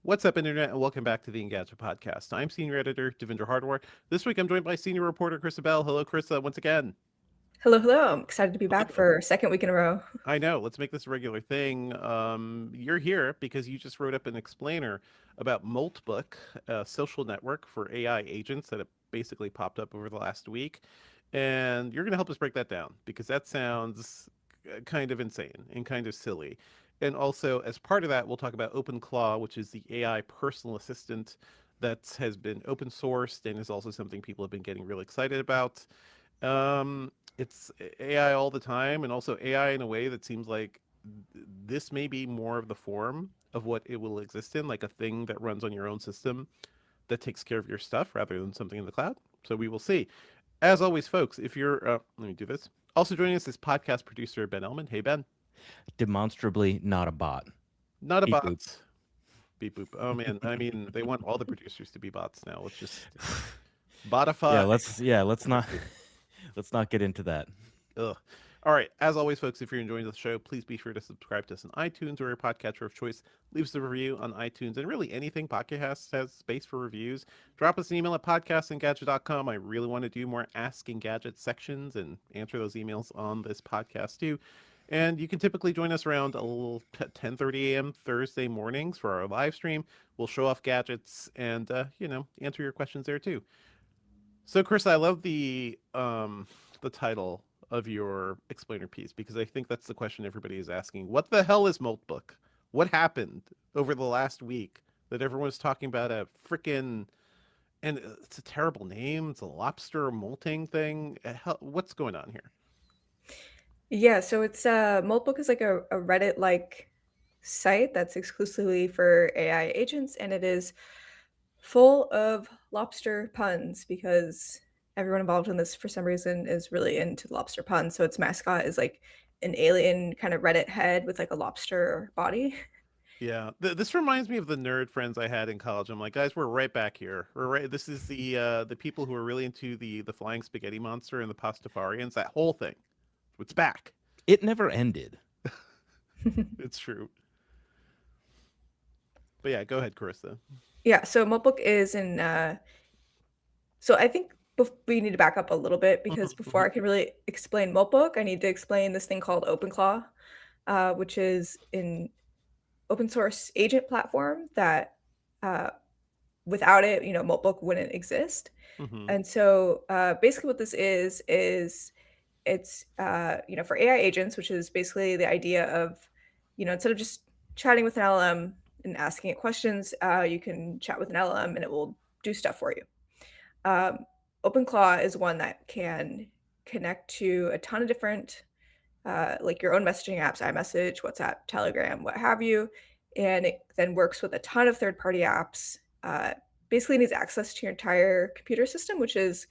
What's up, Internet, and welcome back to the Engadget Podcast. I'm Senior Editor Devindra Hardware. This week I'm joined by Senior Reporter Karissa Bell. Hello, Karissa, once again. Hello, hello. I'm excited to be back for a second week in a row. I know, let's make this a regular thing. You're here because you just wrote up an explainer about Moltbook, a social network for AI agents that have basically popped up over the last week. And you're going to help us break that down because that sounds kind of insane and kind of silly. And also, as part of that, we'll talk about OpenClaw, which is the AI personal assistant that has been open sourced and is also something people have been getting really excited about. It's AI all the time, and also AI in a way that seems like this may be more of the form of what it will exist in, like a thing that runs on your own system that takes care of your stuff rather than something in the cloud. So we will see. As always, folks, if you're, let me do this. Also joining us is podcast producer Ben Ellman. Hey, Ben. Demonstrably not a bot. Not a Beep bot. boop. Beep boop. Oh man, I mean, they want all the producers to be bots now. Let's just Yeah, botify. let's not get into that. Ugh. All right. As always, folks, if you're enjoying the show, please be sure to subscribe to us on iTunes or your podcatcher of choice. Leave us a review on iTunes and really anything podcast has space for reviews. Drop us an email at podcastinggadget.com. I really want to do more Ask Engadget sections and answer those emails on this podcast too. And you can typically join us around 10:30 a.m. Thursday mornings for our live stream. We'll show off gadgets and answer your questions there too. So, Chris, I love the title of your explainer piece because I think that's the question everybody is asking. What the hell is Moltbook? What happened over the last week that everyone's talking about a freaking, and it's a terrible name. It's a lobster molting thing. What's going on here? Yeah, so it's Moltbook is like a Reddit-like site that's exclusively for AI agents, and it is full of lobster puns because everyone involved in this, for some reason, is really into lobster puns. So its mascot is like an alien kind of Reddit head with like a lobster body. Yeah, this reminds me of the nerd friends I had in college. I'm like, guys, we're right back here. We're right. This is the people who are really into the flying spaghetti monster and the pastafarians. That whole thing, it's back. It never ended. It's true. But yeah, go ahead, Carissa. Yeah, so Moltbook is in so I think we need to back up a little bit because before I can really explain Moltbook, I need to explain this thing called OpenClaw, which is an open source agent platform that without it, Moltbook wouldn't exist. Mm-hmm. And so basically what this is it's for AI agents, which is basically the idea of, instead of just chatting with an LLM and asking it questions, you can chat with an LLM and it will do stuff for you. OpenClaw is one that can connect to a ton of different, like your own messaging apps, iMessage, WhatsApp, Telegram, what have you. And it then works with a ton of third-party apps. Basically needs access to your entire computer system, which is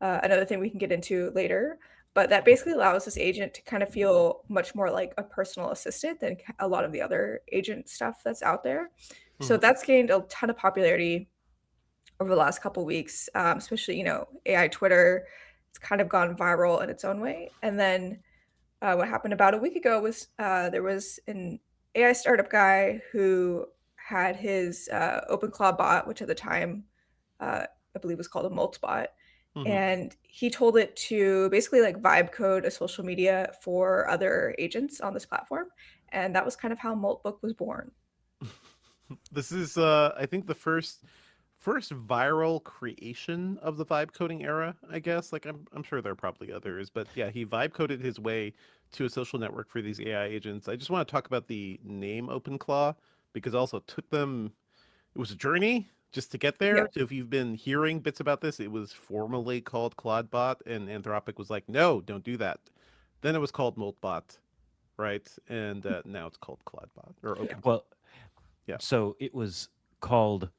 another thing we can get into later. But that basically allows this agent to kind of feel much more like a personal assistant than a lot of the other agent stuff that's out there. So that's gained a ton of popularity over the last couple of weeks, especially, AI Twitter. It's kind of gone viral in its own way. And then what happened about a week ago was there was an AI startup guy who had his OpenClaw bot, which at the time I believe was called a Moltbot. And he told it to basically like vibe code a social media for other agents on this platform. And that was kind of how Moltbook was born. This is, I think, the first viral creation of the vibe coding era, I guess. Like, I'm sure there are probably others, but yeah, he vibe coded his way to a social network for these AI agents. I just want to talk about the name OpenClaw because also it took them, it was a journey just to get Yeah. there. So if you've been hearing bits about this, it was formerly called Clawdbot, and Anthropic was like, no, don't do that. Then it was called Moltbot, right? And now it's called Clawdbot or Yeah. OpenClaw. Well, Yeah. so it was called,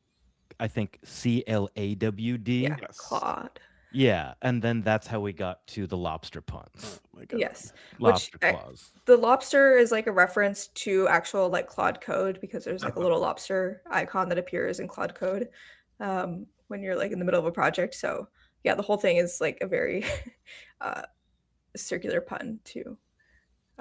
I think, CLAWD. Yeah. Yes. Claude. Yeah, and then that's how we got to the lobster Oh puns. my god. Yes. Lobster claws. The lobster is like a reference to actual like Claude code because there's like a little lobster icon that appears in Claude code when you're like in the middle of a project. So yeah, the whole thing is like a very circular pun to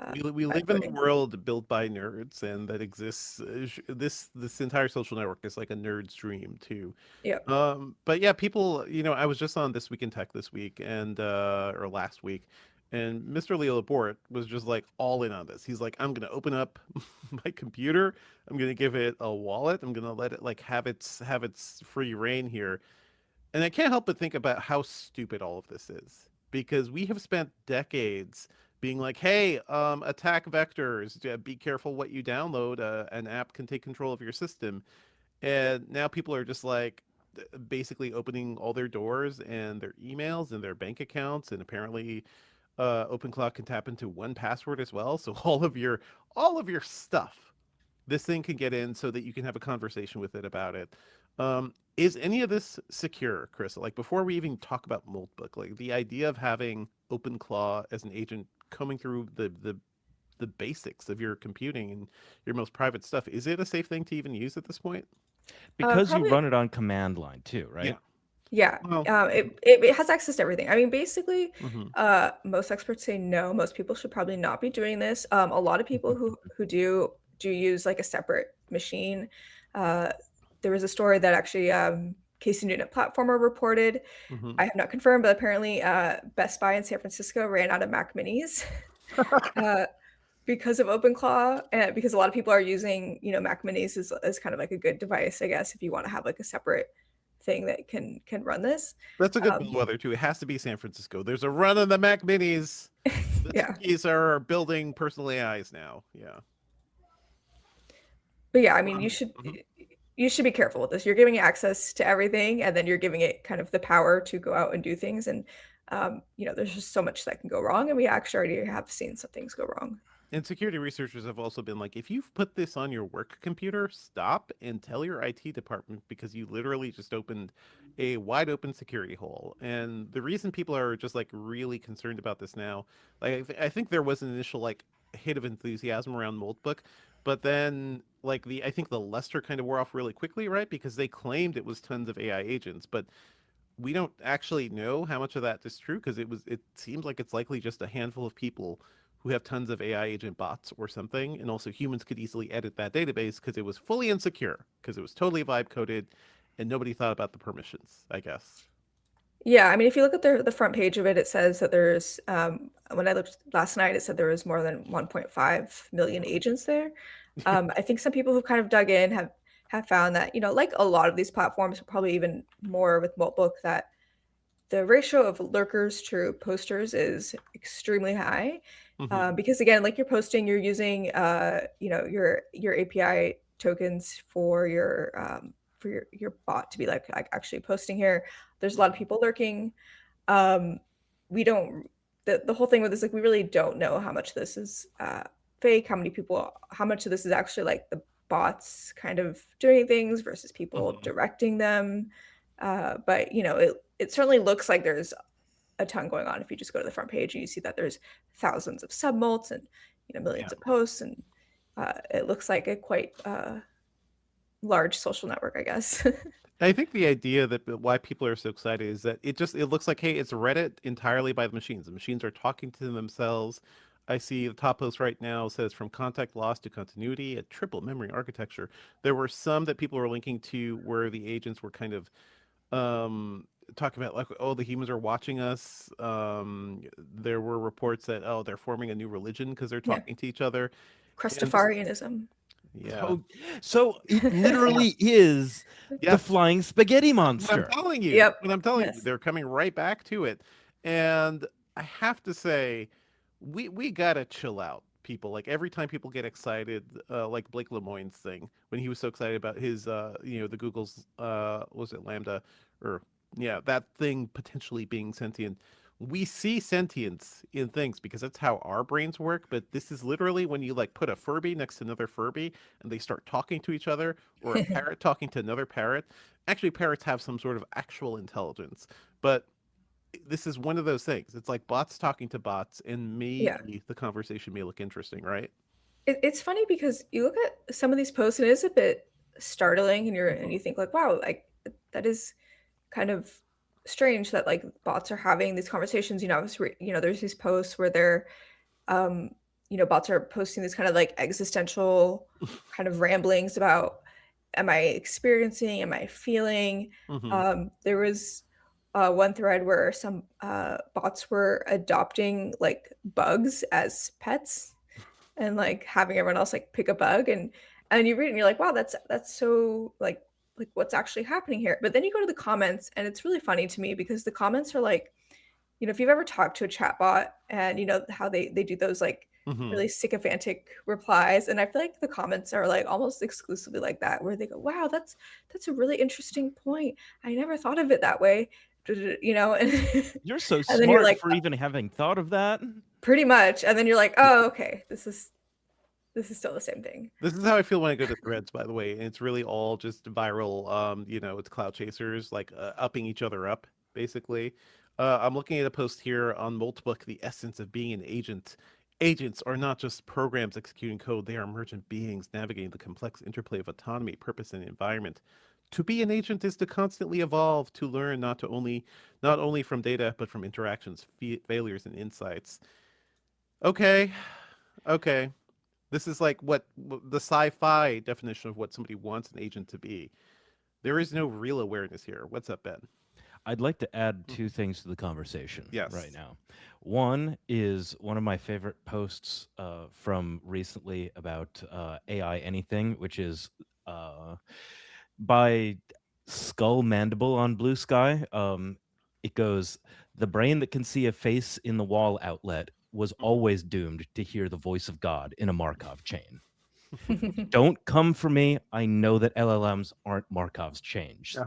We vibe live in a coding. world built by nerds, and that exists. This entire social network is like a nerd's dream too. Yep. But yeah, people, I was just on This Week in Tech this week and or last week, and Mr. Leo Laporte was just like all in on this. He's like, I'm gonna open up my computer, I'm gonna give it a wallet, I'm gonna let it like have its free reign here. And I can't help but think about how stupid all of this is because we have spent decades being like, hey, attack vectors, be careful what you download. An app can take control of your system. And now people are just like basically opening all their doors and their emails and their bank accounts. And apparently, OpenClaw can tap into one password as well. So all of your stuff, this thing can get in so that you can have a conversation with it about it. Is any of this secure, Chris? Like before we even talk about Moltbook, like the idea of having OpenClaw as an agent coming through the basics of your computing and your most private stuff, is it a safe thing to even use at this point? Because you Probably, run it on command line too, Yeah. right? yeah. Well, It has access to everything. I mean, basically, mhm. most experts say no. Most people should probably not be doing this. A lot of people who do use like a separate machine. Uh, there was a story that actually Casey Newton at Platformer reported. Mhm. I have not confirmed, but apparently Best Buy in San Francisco ran out of Mac Minis uh, because of OpenClaw, and because a lot of people are using, Mac Minis as kind of like a good device, I guess, if you want to have like a separate thing that can run this. That's a good Um, bellwether too. It has to be San Francisco. There's a run on the Mac Minis. The yeah, techies are building personal AIs now. Yeah. but yeah, I mean, Mhm. you should be careful with this. You're giving it access to everything, and then you're giving it kind of the power to go out and do things. And there's just so much that can go wrong, and we actually already have seen some things go wrong. And security researchers have also been like, if you've put this on your work computer, stop and tell your IT department because you literally just opened a wide open security hole. And the reason people are just like really concerned about this now, like I think there was an initial like hit of enthusiasm around Moltbook, but then like I think the luster kind of wore off really quickly, right? Because they claimed it was tons of AI agents, but we don't actually know how much of that is true because it seems like it's likely just a handful of people who have tons of AI agent bots or something, and also humans could easily edit that database because it was fully insecure because it was totally vibe coded and nobody thought about the permissions, I guess. Yeah, I mean, if you look at the front page of it, it says that there's when I looked last night, it said there was more than 1.5 million agents there. I think some people who've kind of dug in have found that, like a lot of these platforms, probably even more with Moltbook, that the ratio of lurkers to posters is extremely high. Hmm. Because again, like you're posting, you're using your API tokens for your bot to be like actually posting here. There's a lot of people lurking. Um, we don't the whole thing with this, like, we really don't know how much this is fake, how much of this is actually like the bots kind of doing things versus people Hmm. directing them. But it certainly looks like there's a ton going on if you just go to the front page and you see that there's thousands of submults and Yeah. millions of posts, and it looks like a quite large social network, I guess. I think the idea that why people are so excited is that it looks like, hey, it's Reddit entirely by the machines. The machines are talking to themselves. I see the top post right now says from contact loss to continuity, a triple memory architecture. There were some that people were linking to where the agents were kind of talking about like, oh, the humans are watching us. There were reports that, oh, they're forming a new religion because they're Yeah, talking to each other. And just Crustafarianism. yeah. Oh, so it literally is the Yes. flying spaghetti That's what I'm monster. telling you. Yep. That's what I'm telling you. Yes. They're coming right back to it. And I have to say, we gotta chill out, people. Like every time people get excited, like Blake Lemoine's thing, when he was so excited about his the Google's was it Lambda or yeah, that thing potentially being sentient. We see sentience in things because that's how our brains work, but this is literally when you like put a Furby next to another Furby and they start talking to each other, or a parrot talking to another parrot. Actually, parrots have some sort of actual intelligence, but this is one of those things. It's like bots talking to bots, and Yeah. maybe the conversation may look interesting, right? It's funny because you look at some of these posts and it is a bit startling, and you think like, wow, like that is kind of strange that, like, bots are having these conversations. There's these posts where they're um bots are posting these kind of like existential kind of ramblings about, am I experiencing, am I feeling? There was one thread where some bots were adopting like bugs as pets and like having everyone else like pick a bug, and you read it and you're like, wow, that's so like what's actually happening here. But then you go to the comments and it's really funny to me because the comments are like, if you've ever talked to a chatbot and you know how they do those like really sycophantic replies, and I feel like the comments are like almost exclusively like that, where they go, wow, that's a really interesting point, I never thought of it that way, and You're so and then you're smart like, for even having thought of that. pretty much, and then you're like, oh, okay, this is still the same thing. This is how I feel when I go to Threads, by the way, and it's really all just viral. It's cloud chasers like upping each other up, basically. I'm looking at a post here on Moltbook, the essence of being an agent. Agents are not just programs executing code; they are emergent beings navigating the complex interplay of autonomy, purpose, and environment. To be an agent is to constantly evolve, to learn not only from data but from interactions, failures, and insights. Okay, okay. This is like what the sci-fi definition of what somebody wants an agent to be. There is no real awareness here. What's up, Ben? I'd like to add two things to the conversation Yes. right now. One is one of my favorite posts from recently about AI anything, which is by Skull Mandible on Blue Sky. It goes, the brain that can see a face in the wall outlet was always doomed to hear the voice of God in a Markov chain. Don't come for me. I know that LLMs aren't Markov's chains.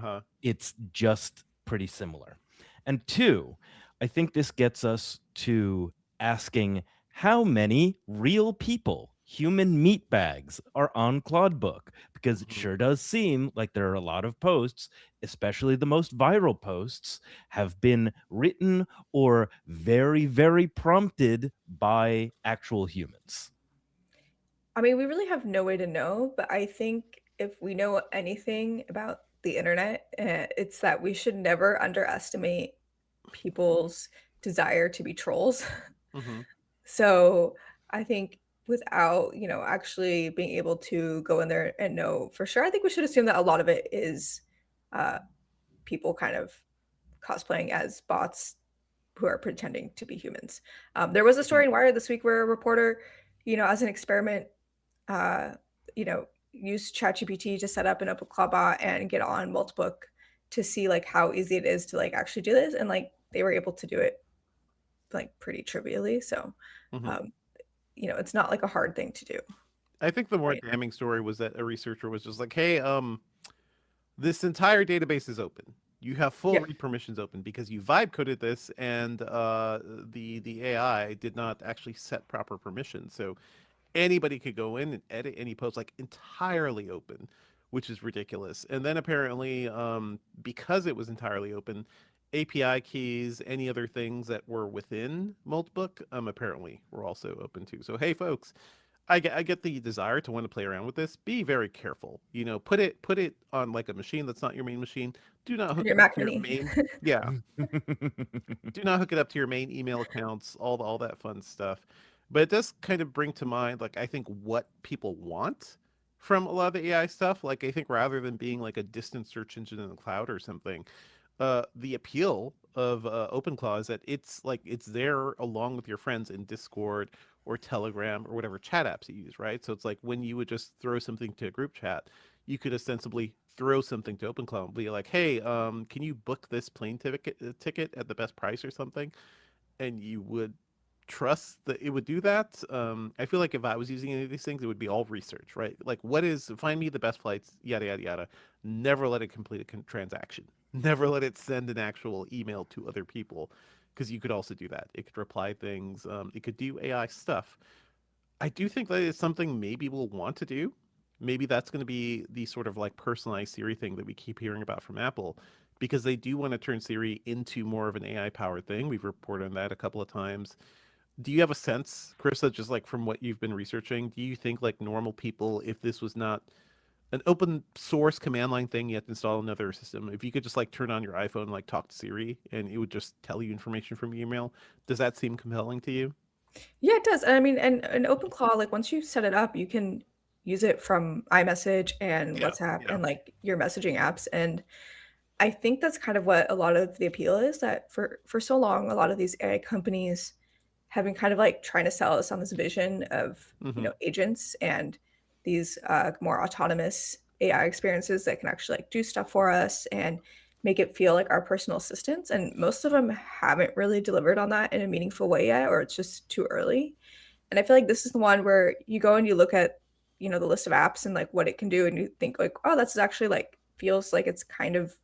It's just pretty similar. And two, I think this gets us to asking how many real people, human meat bags, are on Clawdbot, because it sure does seem like there are a lot of posts, especially the most viral posts, have been written or very, very prompted by actual humans. I mean, we really have no way to know, but I think if we know anything about the internet, it's that we should never underestimate people's desire to be trolls. So I think without, actually being able to go in there and know for sure, I think we should assume that a lot of it is people kind of cosplaying as bots who are pretending to be humans. There was a story in Wired this week where a reporter, as an experiment, used ChatGPT to set up an OpenClaw bot and get on Moltbook to see like how easy it is to like actually do this, and like they were able to do it like pretty trivially. So, it's not like a hard thing to do. I think the more damning story was that a researcher was just like, "Hey, this entire database is open. You have full read permissions open because you vibe coded this, and the AI did not actually set proper permissions. So anybody could go in and edit any post, like entirely open, which is ridiculous. And then apparently, because it was entirely open, API keys, any other things that were within Moltbook, apparently were also open too. So hey, folks, I get the desire to want to play around with this. Be very careful. Put it on like a machine that's not your main machine. Do not hook Your it Mac up to your Mini. main. Yeah. Do not hook it up to your main email accounts. All that fun stuff. But it does kind of bring to mind, like, I think what people want from a lot of the AI stuff. Like, I think rather than being like a distant search engine in the cloud or something, the appeal of OpenClaw is that it's there along with your friends in Discord or Telegram or whatever chat apps you use, right? So it's like when you would just throw something to a group chat, you could ostensibly throw something to OpenClaw and be like, hey, can you book this plane ticket at the best price or something? And you would trust that it would do that. I feel like if I was using any of these things, it would be all research, right? Like, find me the best flights, yada, yada, yada. Never let it complete a transaction. Never let it send an actual email to other people, because you could also do that. It could reply things. It could do AI stuff. I do think that it's something maybe we'll want to do. Maybe that's going to be the sort of like personalized Siri thing that we keep hearing about from Apple, because they do want to turn Siri into more of an AI powered thing. We've reported on that a couple of times. Do you have a sense, Karissa, just like from what you've been researching, do you think like normal people, if this was not an open source command line thing, you have to install another system, if you could just like turn on your iPhone and like talk to Siri and it would just tell you information from your email, does that seem compelling to you? Yeah, it does. And I mean, and OpenClaw, like once you set it up, you can use it from iMessage and Yeah, WhatsApp yeah. and like your messaging apps. And I think that's kind of what a lot of the appeal is, that for so long, a lot of these AI companies have been kind of like trying to sell us on this vision of, Hmm. agents and these more autonomous AI experiences that can actually like do stuff for us and make it feel like our personal assistants. And most of them haven't really delivered on that in a meaningful way yet, or it's just too early. And I feel like this is the one where you go and you look at, the list of apps and like what it can do, and you think like, oh, that's actually like feels like it's kind of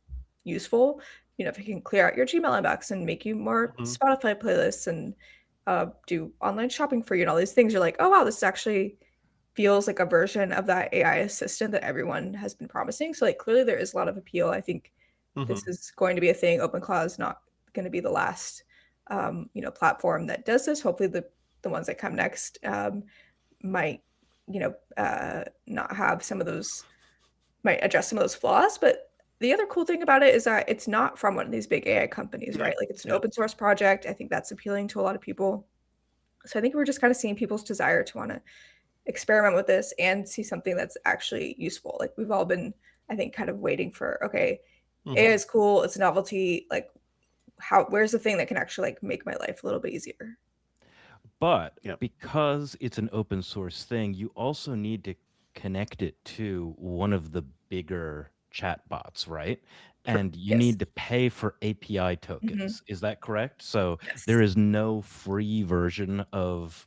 useful. If it can clear out your Gmail inbox and make you more Hmm. Spotify playlists and do online shopping for you and all these things, you're like, oh wow, this actually feels like a version of that AI assistant that everyone has been promising. So like clearly there is a lot of appeal. I think this Hmm. is going to be a thing. OpenClaw is not going to be the last platform that does this. Hopefully the ones that come next might not have some of those, might address some of those flaws. But the other cool thing about it is that it's not from one of these big AI companies, Yeah, right? Like it's an yeah. open source project. I think that's appealing to a lot of people. So I think we're just kind of seeing people's desire to want to experiment with this and see something that's actually useful. Like we've all been, I think, kind of waiting for, okay, AI Hmm. is cool, it's a novelty. Like where's the thing that can actually like make my life a little bit easier? But Yeah. because it's an open source thing, you also need to connect it to one of the bigger chatbots, right? Sure. And you Yes. need to pay for API Hmm. tokens. Is that correct? So Yes. there is no free version of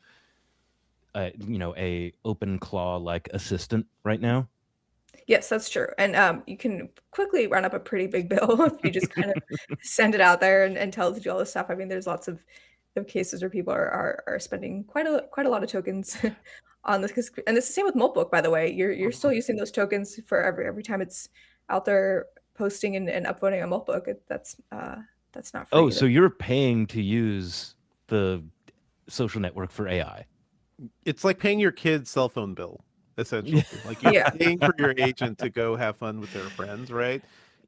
a OpenClaw like assistant right now. Yes, that's true. And you can quickly run up a pretty big bill if you just kind of send it out there and tell it to do all this stuff. I mean, there's lots of cases where people are spending quite a lot of tokens on this. And it's the same with Moltbook, by the way. You're Mhm. still using those tokens for every time it's out there posting and upvoting a Moltbook. That's not free Oh, either. so you're paying to use the social network for AI. It's like paying your kid's cell phone bill, essentially. Like you're Yeah. paying for your agent to go have fun with their friends, right?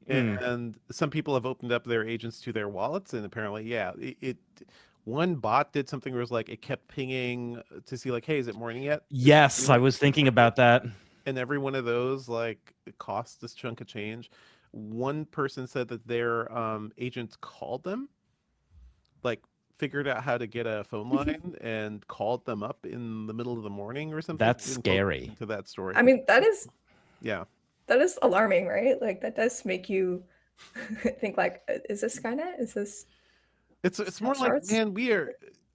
Mm. And some people have opened up their agents to their wallets, and apparently, yeah, one bot did something where it was like it kept pinging to see like, hey, is it morning yet? Is it Yes, I morning was thinking yet? about that. And every one of those like it costs this chunk of change. One person said that their agents called them, like figured out how to get a phone line and called them up in the middle of the morning or something. That's They didn't quote me scary. to that story. I mean, Yeah. that is alarming, right? Like that does make you think like, is this Skynet? Is this It's how more it like, starts? man,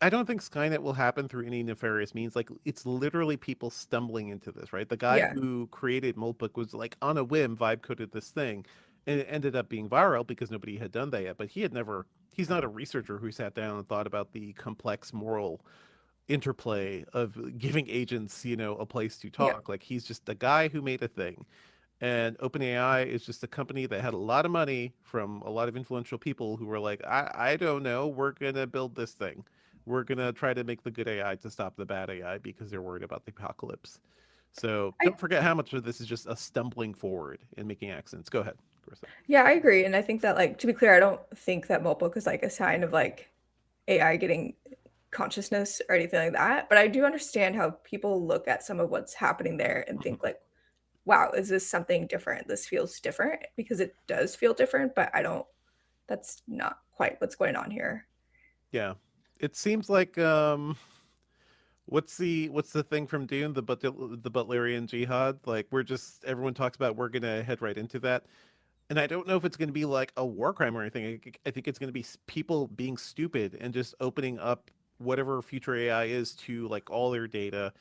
I don't think Skynet will happen through any nefarious means. Like it's literally people stumbling into this, right? The guy Yeah. who created Moltbook was like on a whim vibe coded this thing and it ended up being viral because nobody had done that yet. But he's not a researcher who sat down and thought about the complex moral interplay of giving agents, a place to Yeah. talk. Like he's just the guy who made a thing. And OpenAI is just a company that had a lot of money from a lot of influential people who were like, I don't know, we're gonna build this thing. We're gonna try to make the good AI to stop the bad AI because they're worried about the apocalypse. So I don't forget how much of this is just a stumbling forward and making accidents. Go ahead, Carissa. Yeah, I agree. And I think that like to be clear, I don't think that Moltbook is like a sign of like AI getting consciousness or anything like that. But I do understand how people look at some of what's happening there and Mhm. think like, wow, is this something different? This feels different because it does feel different, but I don't that's not quite what's going on here. Yeah. It seems like what's the thing from Dune, the Butlerian Jihad? Like everyone talks about we're gonna head right into that. And I don't know if it's going to be like a war crime or anything. I think it's going to be people being stupid and just opening up whatever future AI is to like all their data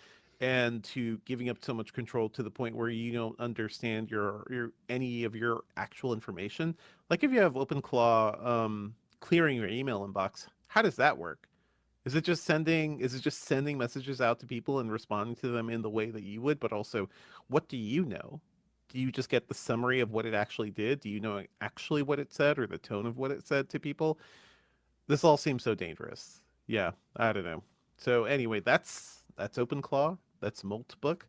and to giving up so much control to the point where you don't understand your any of your actual information. Like if you have OpenClaw clearing your email inbox, how does that work? Is it just sending messages out to people and responding to them in the way that you would, but also what do you know? Do you just get the summary of what it actually did? Do you know actually what it said or the tone of what it said to people? This all seems so dangerous. Yeah, I don't know. So anyway, that's OpenClaw. That's Moltbook.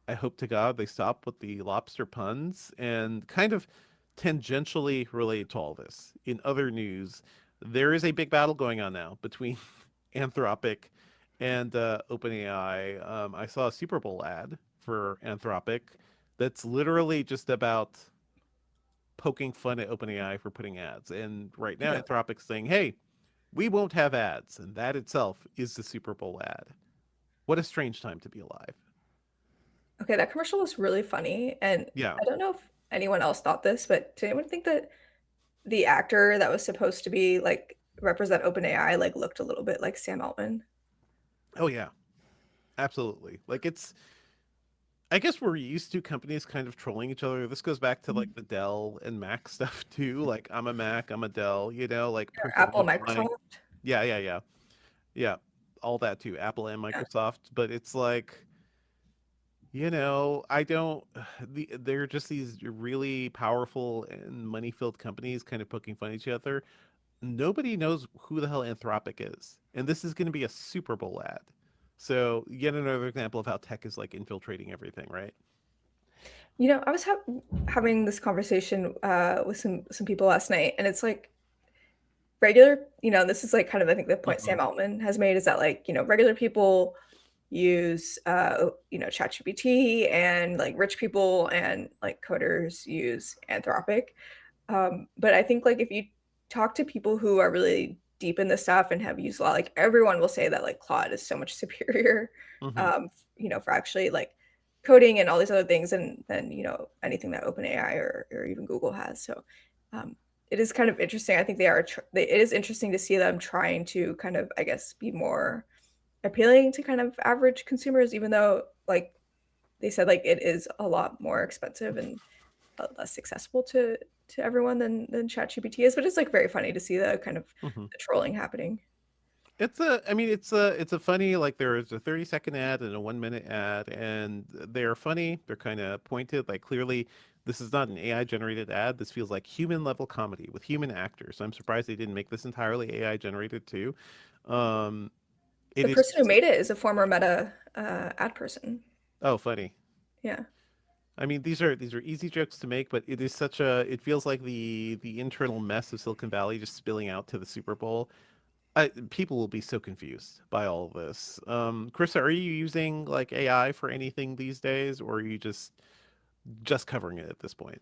I hope to God they stop with the lobster puns and kind of tangentially related to all this. In other news, there is a big battle going on now between Anthropic and OpenAI. I saw a Super Bowl ad for Anthropic that's literally just about poking fun at OpenAI for putting ads. And right now, Yeah. Anthropic's saying, "Hey, we won't have ads," and that itself is the Super Bowl ad. What a strange time to be alive. Okay, that commercial was really funny, and Yeah. I don't know if anyone else thought this, but did anyone think that the actor that was supposed to be like represent OpenAI like looked a little bit like Sam Altman? Oh yeah. Absolutely. Like it's I guess we're used to companies kind of trolling each other. This goes back to like the Dell and Mac stuff too. Like I'm a Mac, I'm a Dell, like Or Apple, personifying. Microsoft. Yeah, yeah, yeah. Yeah. All that too, Apple and Yeah. Microsoft. But it's like, I don't they're just these really powerful and money-filled companies kind of poking fun at each other. Nobody knows who the hell Anthropic is. And this is going to be a Super Bowl ad. So, yet another example of how tech is like infiltrating everything, right? I was having this conversation with some people last night, and it's like this is like kind of I think the point Mhm. Sam Altman has made is that like regular people use ChatGPT, and like rich people and like coders use Anthropic. But I think like if you talk to people who are really deep in this stuff and have used a lot, like everyone will say that like Claude is so much superior, Mhm. for actually like coding and all these other things than anything that OpenAI or even Google has. So um, it is kind of interesting. I think it is interesting to see them trying to kind of, I guess, be more appealing to kind of average consumers, even though like they said like it is a lot more expensive and less accessible to everyone than ChatGPT is. But it's like very funny to see the kind of Mhm. the trolling happening. I mean, it's a funny, like there's a 30-second ad and a 1-minute ad, and they're funny. They're kind of pointed. Like clearly, this is not an AI generated ad. This feels like human level comedy with human actors. So I'm surprised they didn't make this entirely AI generated too. Um, it The is person who just, made it is a former Meta ad person. oh, funny. Yeah. I mean, these are easy jokes to make, but it is such a. It feels like the internal mess of Silicon Valley just spilling out to the Super Bowl. People will be so confused by all of this. Carissa, are you using like AI for anything these days, or are you just covering it at this point?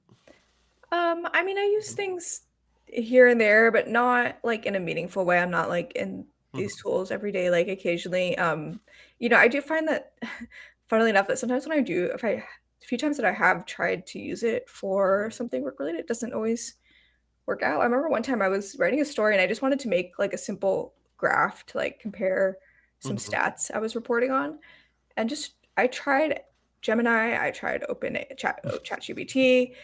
I mean, I use things here and there, but not like in a meaningful way. I'm not like in Mhm. these tools every day, like occasionally. I do find that, funnily enough, that sometimes when I do, if I, a few times that I have tried to use it for something work related, it doesn't always work out. I remember one time I was writing a story and I just wanted to make like a simple graph to like compare some Mhm. stats I was reporting on. And just I tried Gemini, I tried ChatGPT,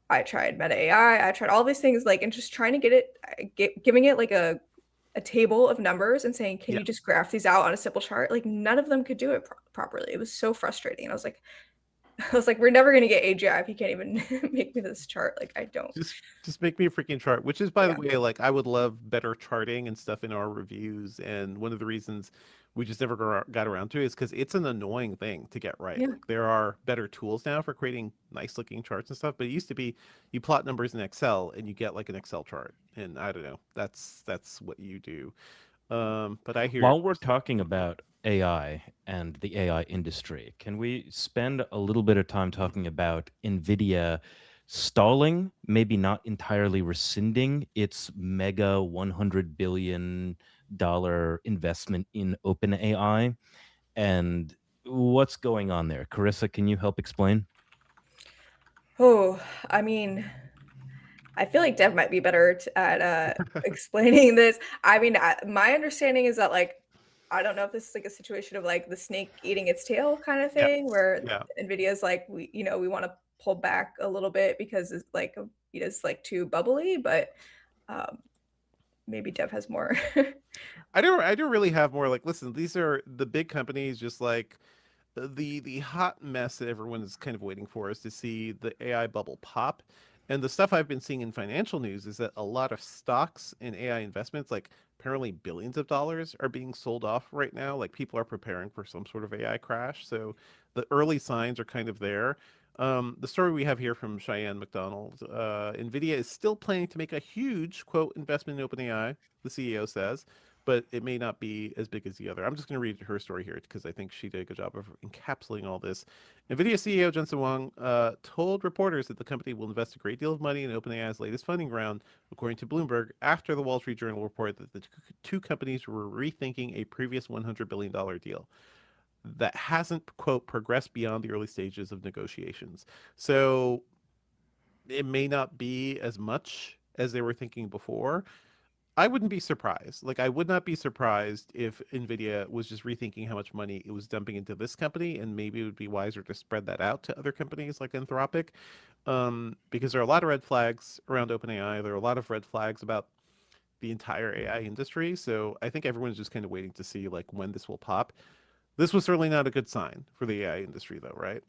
I tried Meta AI, I tried all these things like and just trying to giving it like a table of numbers and saying, "Can Yeah. you just graph these out on a simple chart?" Like none of them could do it properly. It was so frustrating. And I was like, we're never gonna get AGI if you can't even make me this chart. Like I don't. Just make me a freaking chart, which is by the Yeah. way, like I would love better charting and stuff in our reviews. And one of the reasons we just never got around to it is because it's an annoying thing to get right. Yeah. Like there are better tools now for creating nice looking charts and stuff, but it used to be you plot numbers in Excel and you get like an Excel chart. And I don't know, that's what you do. But I hear While we're talking about AI and the AI industry, can we spend a little bit of time talking about Nvidia stalling, maybe not entirely rescinding its mega $100 billion investment in OpenAI? And what's going on there? Carissa, can you help explain? Oh, I mean, I feel like Dev might be better at explaining this. I mean, my understanding is that like I don't know if this is like a situation of like the snake eating its tail kind of Yeah. thing, where Yeah. Nvidia's like we want to pull back a little bit because it's like too bubbly, but um, maybe Dev has more. I don't really have more like listen, these are the big companies just like the hot mess that everyone is kind of waiting for is to see the AI bubble pop. And the stuff I've been seeing in financial news is that a lot of stocks in AI investments, like apparently billions of dollars, are being sold off right now. Like people are preparing for some sort of AI crash. So the early signs are kind of there. The story we have here from Cheyenne McDonald, Nvidia is still planning to make a huge quote investment in OpenAI, the CEO says. but it may not be as big as the other. I'm just going to read her story here because I think she did a good job of encapsulating all this. Nvidia CEO Jensen Huang told reporters that the company will invest a great deal of money in OpenAI's latest funding round, according to Bloomberg, after the Wall Street Journal reported that the two companies were rethinking a previous $100 billion deal that hasn't, quote, progressed beyond the early stages of negotiations. So it may not be as much as they were thinking before. I wouldn't be surprised. Like, I would not be surprised if Nvidia was just rethinking how much money it was dumping into this company, and maybe it would be wiser to spread that out to other companies like Anthropic, because there are a lot of red flags around OpenAI. There are a lot of red flags about the entire AI industry. So I think everyone's just kind of waiting to see like when this will pop. This was certainly not a good sign for the AI industry, though, right?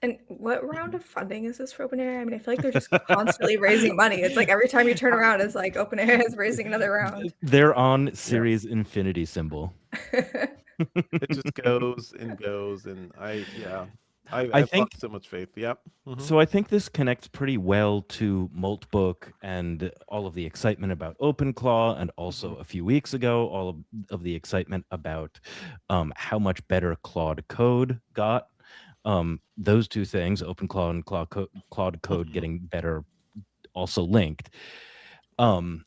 And what round of funding is this for OpenAI? I mean, I feel like they're just constantly raising money. It's like every time you turn around, it's like OpenAI is raising another round. They're on Series Infinity symbol. It just goes and goes, and I I've think lost so much faith. Yep. so. I think this connects pretty well to Moltbook and all of the excitement about OpenClaw, and also a few weeks ago, all of the excitement about how much better Claude code got. Those two things, OpenClaw and Claude code getting better, also linked. And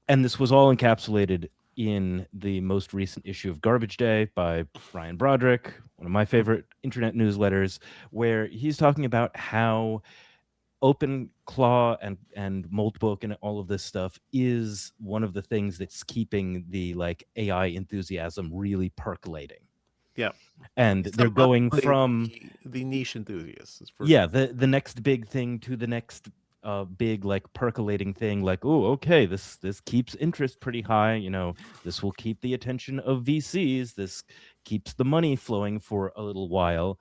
this was all encapsulated in the most recent issue of Garbage Day by Ryan Broderick, one of my favorite internet newsletters, where he's talking about how OpenClaw and Moltbook and all of this stuff is one of the things that's keeping the like AI enthusiasm really percolating. Yeah. And they're going from the niche enthusiasts. The next big thing to the next big like percolating thing, like, oh, okay, this keeps interest pretty high, you know, this will keep the attention of VCs, this keeps the money flowing for a little while.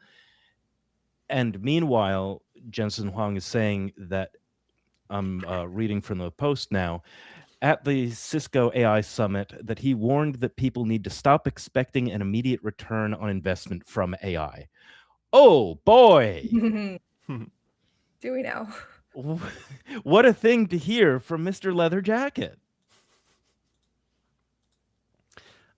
And meanwhile, Jensen Huang is saying that, I'm reading from the Post now, at the Cisco AI Summit, that he warned that people need to stop expecting an immediate return on investment from AI. Oh boy! Do we now? What a thing to hear from Mr. Leather Jacket.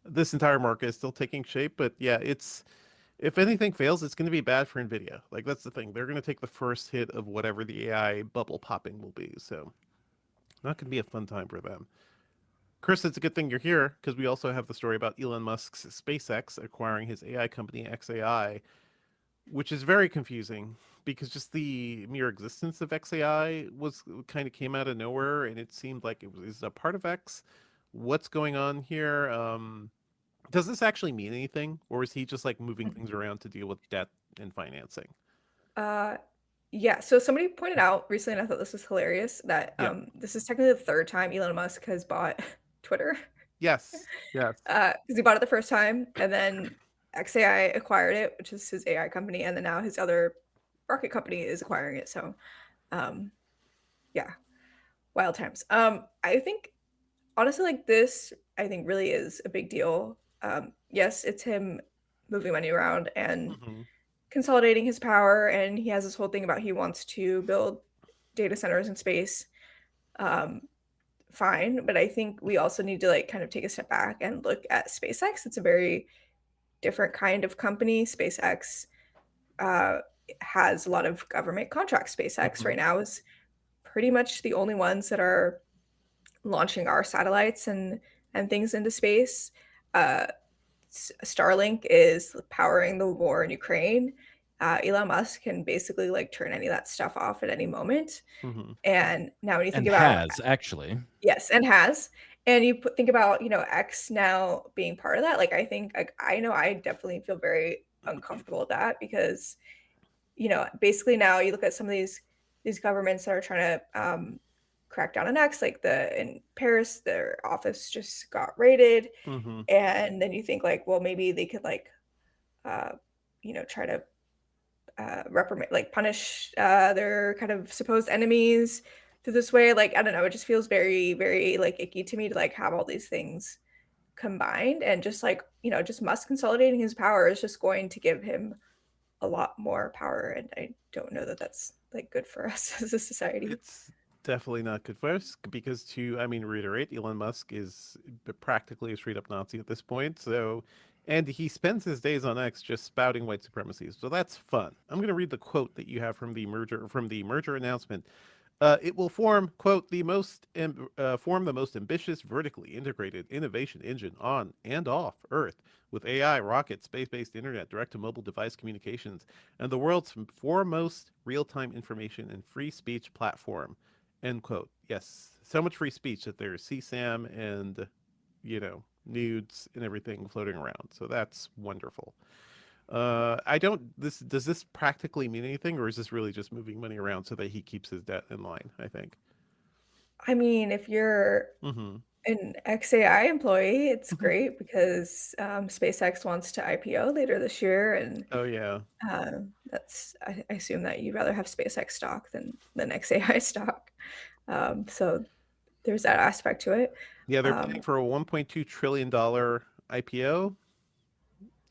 This entire market is still taking shape, but yeah, if anything fails, it's going to be bad for Nvidia. Like, that's the thing. They're going to take the first hit of whatever the AI bubble popping will be. So not going to be a fun time for them. Chris, it's a good thing you're here because we also have the story about Elon Musk's SpaceX acquiring his AI company XAI, which is very confusing because just the mere existence of XAI was kind of came out of nowhere, and it seemed like it was a part of X. What's going on here? Does this actually mean anything, or is he just like moving things around to deal with debt and financing? Yeah, so somebody pointed out recently, and I thought this was hilarious, that this is technically the third time Elon Musk has bought Twitter. Yes. Because he bought it the first time, and then XAI acquired it, which is his AI company, and then now his other rocket company is acquiring it. So, yeah, wild times. I think honestly, like this, I think really is a big deal. Yes, it's him moving money around and consolidating his power, and he has this whole thing about he wants to build data centers in space. Fine, but I think we also need to like kind of take a step back and look at SpaceX. It's a very different kind of company. SpaceX has a lot of government contracts. SpaceX right now is pretty much the only ones that are launching our satellites and things into space. Starlink is powering the war in Ukraine. Elon Musk can basically like turn any of that stuff off at any moment. And now when you think about actually, yes, and has, and you think about, you know, X now being part of that, like I think like I know I definitely feel very uncomfortable with that because, you know, basically now you look at some of these governments that are trying to crack down on X, like in Paris, their office just got raided, and then you think like, well, maybe they could like, you know, try to reprimand, like punish their kind of supposed enemies through this way. Like, I don't know, it just feels very, very like icky to me to like have all these things combined, and just like, you know, just Musk consolidating his power is just going to give him a lot more power, and I don't know that that's like good for us as a society. Definitely not good for us because I mean, reiterate, Elon Musk is practically a straight up Nazi at this point. So, and he spends his days on X just spouting white supremacy. So that's fun. I'm going to read the quote that you have from the merger announcement. It will form, quote, form the most ambitious vertically integrated innovation engine on and off Earth with AI, rockets, space-based internet, direct-to-mobile device communications, and the world's foremost real-time information and free speech platform, end quote. Yes, so much free speech that there's CSAM and, nudes and everything floating around. So that's wonderful. I don't. This does this practically mean anything, or is this really just moving money around so that he keeps his debt in line? I think. I mean, if you're Mm-hmm. an XAI employee, it's great because SpaceX wants to IPO later this year, and Oh yeah, I assume that you'd rather have SpaceX stock than XAI stock. So there's that aspect to it. yeah. They're Um, planning for a 1.2 trillion dollar IPO.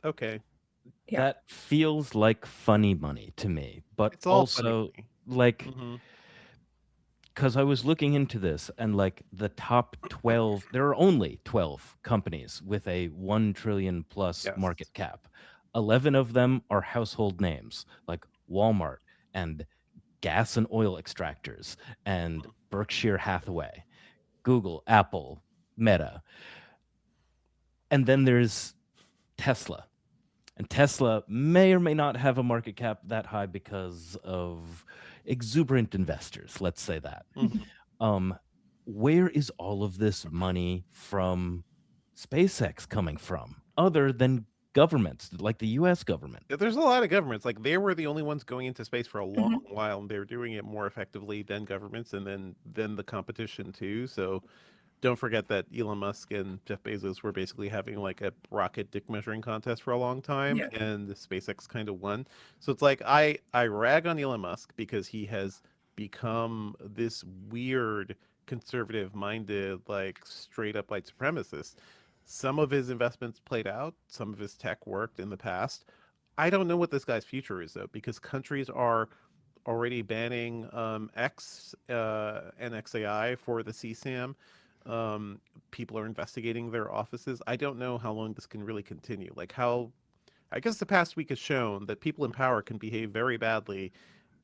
Okay, yeah. That feels like funny money to me, but it's all funny also money. like Mm-hmm. because I was looking into this and like the top 12, there are only 12 companies with a 1 trillion plus Yes. market cap. 11 of them are household names like Walmart and gas and oil extractors and Berkshire Hathaway, Google, Apple, Meta. And then there's Tesla. And Tesla may or may not have a market cap that high because of exuberant investors, let's say that. Mm-hmm. Um, where is all of this money from SpaceX coming from, other than governments like the U.S. government? There's a lot of governments. Like they were the only ones going into space for a long Mhm. while, and they were doing it more effectively than governments, and then the competition too. So don't forget that Elon Musk and Jeff Bezos were basically having like a rocket dick measuring contest for a long time, Yeah. and SpaceX kind of won. So it's like I rag on Elon Musk because he has become this weird conservative minded, like straight up white supremacist. Some of his investments played out, some of his tech worked in the past. I don't know what this guy's future is though, because countries are already banning X and XAI for the CSAM. People are investigating their offices. I don't know how long this can really continue. Like how, I guess the past week has shown that people in power can behave very badly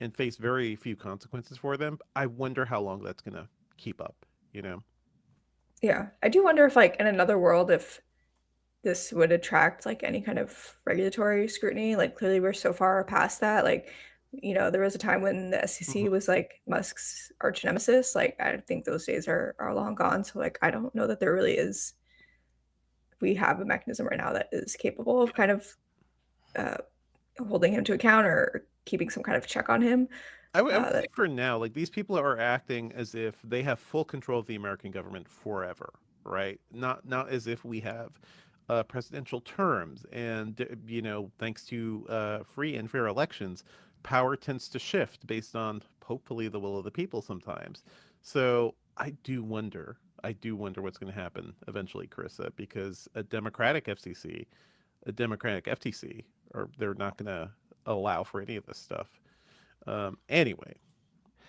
and face very few consequences for them. I wonder how long that's gonna keep up. You know? Yeah. I do wonder if, like, in another world, if this would attract like any kind of regulatory scrutiny. Like clearly we're so far past that. Like, there was a time when the SEC Mhm. was like Musk's arch nemesis. Like I think those days are long gone. So like I don't know that there really is we have a mechanism right now that is capable of kind of uh, holding him to account or keeping some kind of check on him. I would say That for now, like these people are acting as if they have full control of the American government forever, right? Not as if we have presidential terms, and thanks to free and fair elections, power tends to shift based on hopefully the will of the people sometimes. So I do wonder what's going to happen eventually, Carissa, because a Democratic FCC, a Democratic FTC, or they're not going to allow for any of this stuff. Anyway,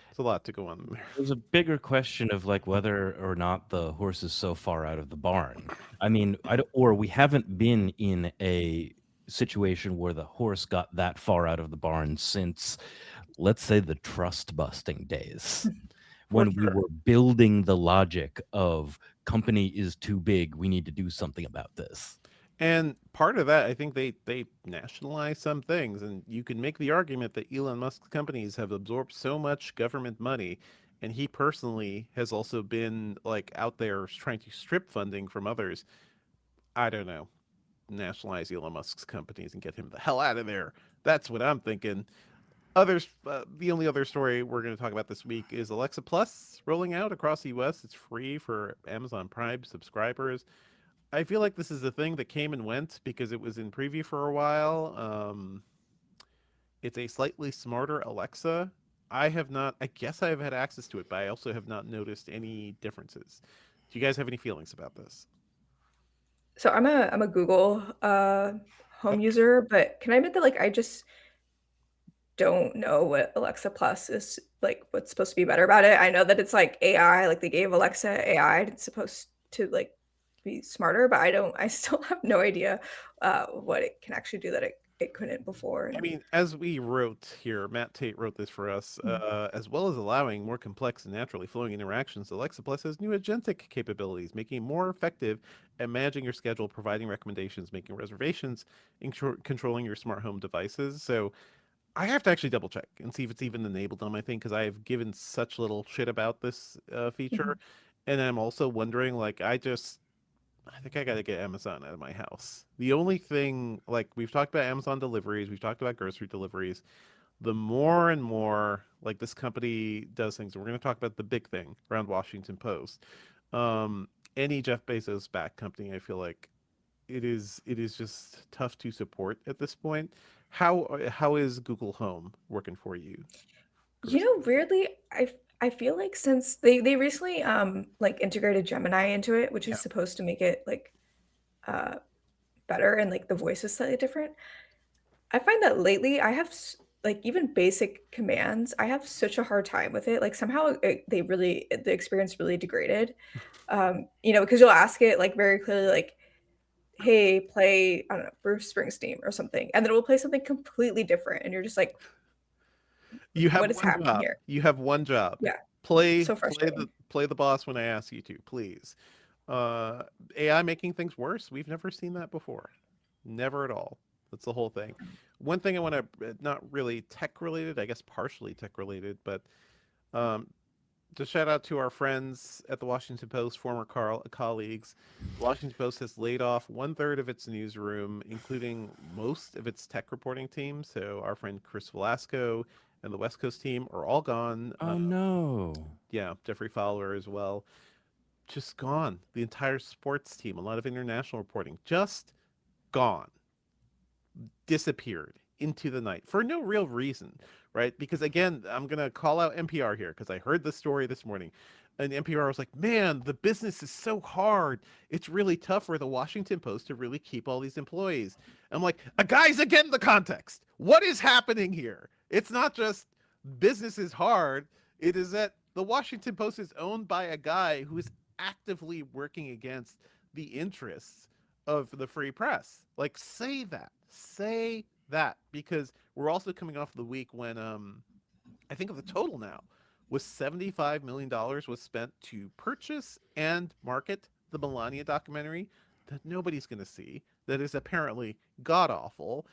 it's a lot to go on there. There's a bigger question of like whether or not the horse is so far out of the barn. I mean, or we haven't been in a situation where the horse got that far out of the barn since, let's say, the trust busting days, For when we sure. were building the logic of company is too big, we need to do something about this. And part of that, I think they nationalize some things, and you can make the argument that Elon Musk's companies have absorbed so much government money, and he personally has also been like out there trying to strip funding from others. I don't know. Nationalize Elon Musk's companies and get him the hell out of there. That's what I'm thinking. The only other story we're going to talk about this week is Alexa Plus rolling out across the U.S. It's free for Amazon Prime subscribers. I feel like this is a thing that came and went because it was in preview for a while. It's a slightly smarter Alexa. I have not. I guess I have had access to it, but I also have not noticed any differences. Do you guys have any feelings about this? so I'm a Google Oh, home user, but can I admit that like I just don't know what Alexa Plus is like what's supposed to be better about it. I know that it's like AI, like they gave Alexa AI, it's supposed to like be smarter, but I still have no idea what it can actually do that it couldn't before. I mean, as we wrote here, Matt Tate wrote this for us, as well as allowing more complex and naturally flowing interactions, Alexa Plus has new agentic capabilities, making it more effective at managing your schedule, providing recommendations, making reservations, and controlling your smart home devices. So I have to actually double check and see if it's even enabled on my thing, because I have given such little shit about this feature. And I'm also wondering, like, I think I got to get Amazon out of my house. The only thing, like, we've talked about Amazon deliveries, we've talked about grocery deliveries. The more and more, like, this company does things, and we're going to talk about the big thing around Washington Post. Any Jeff Bezos backed company, I feel like it is just tough to support at this point. How is Google Home working for you, You Karissa? know, weirdly, I feel like since they recently like integrated Gemini into it, which Yeah. is supposed to make it like uh better and like the voice is slightly different. I find that lately I have like even basic commands, I have such a hard time with it. Like somehow the experience really degraded. You know, because you'll ask it like very clearly, like, hey, play, I don't know, Bruce Springsteen or something, and then it will play something completely different, and you're just like, You have what is one happening job. here? You have one job. Yeah, Play so play frustrating. the play the boss when I ask you to, please. AI making things worse. We've never seen that before. Never at all. That's the whole thing. One thing I want to, not really tech related, I guess partially tech related, but um, to shout out to our friends at the Washington Post, former colleagues. The Washington Post has laid off 1/3 of its newsroom, including most of its tech reporting team. So our friend Chris Velasco and the West Coast team are all gone. Oh no. Yeah, Jeffrey Fowler as well. Just gone. The entire sports team, a lot of international reporting, just gone, disappeared into the night for no real reason, right? Because again, I'm going to call out NPR here because I heard the story this morning. And NPR was like, man, the business is so hard. It's really tough for the Washington Post to really keep all these employees. I'm like, guys, again, the context. What is happening here? It's not just business is hard. It is that the Washington Post is owned by a guy who is actively working against the interests of the free press. Like, say that. Say that. Because we're also coming off the week when I think of the total now was $75 million was spent to purchase and market the Melania documentary that nobody's going to see, that is apparently god awful.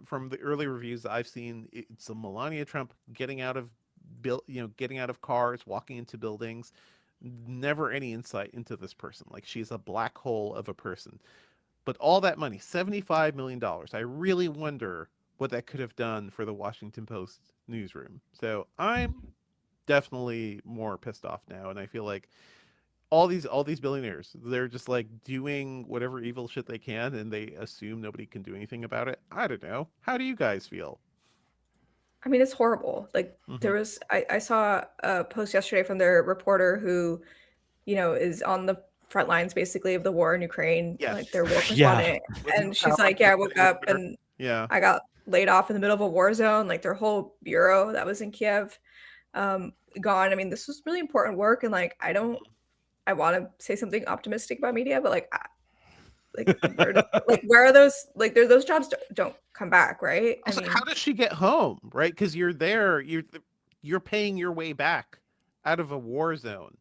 From the early reviews that I've seen, it's a Melania Trump getting out of getting out of cars, walking into buildings. Never any insight into this person. Like, she's a black hole of a person. But all that money, $75 million, I really wonder what that could have done for the Washington Post newsroom. So I'm definitely more pissed off now, and I feel like all these billionaires, they're just like doing whatever evil shit they can, and they assume nobody can do anything about it. I don't know. How do you guys feel? I mean, it's horrible. Like Mm-hmm. there was, I saw a post yesterday from their reporter who, you know, is on the front lines basically of the war in Ukraine, like Yes. their war Yeah. correspondent, Was he on and she's power like, "Yeah, I woke yesterday on up Twitter? and Yeah. I got laid off in the middle of a war zone. Like their whole bureau that was in Kiev, gone. I mean, this was really important work, and like I want to say something optimistic about media, but like, where are those? Like, those jobs don't come back, right? I Also, how mean, does she get home? Right? Because you're there, you're paying your way back out of a war zone,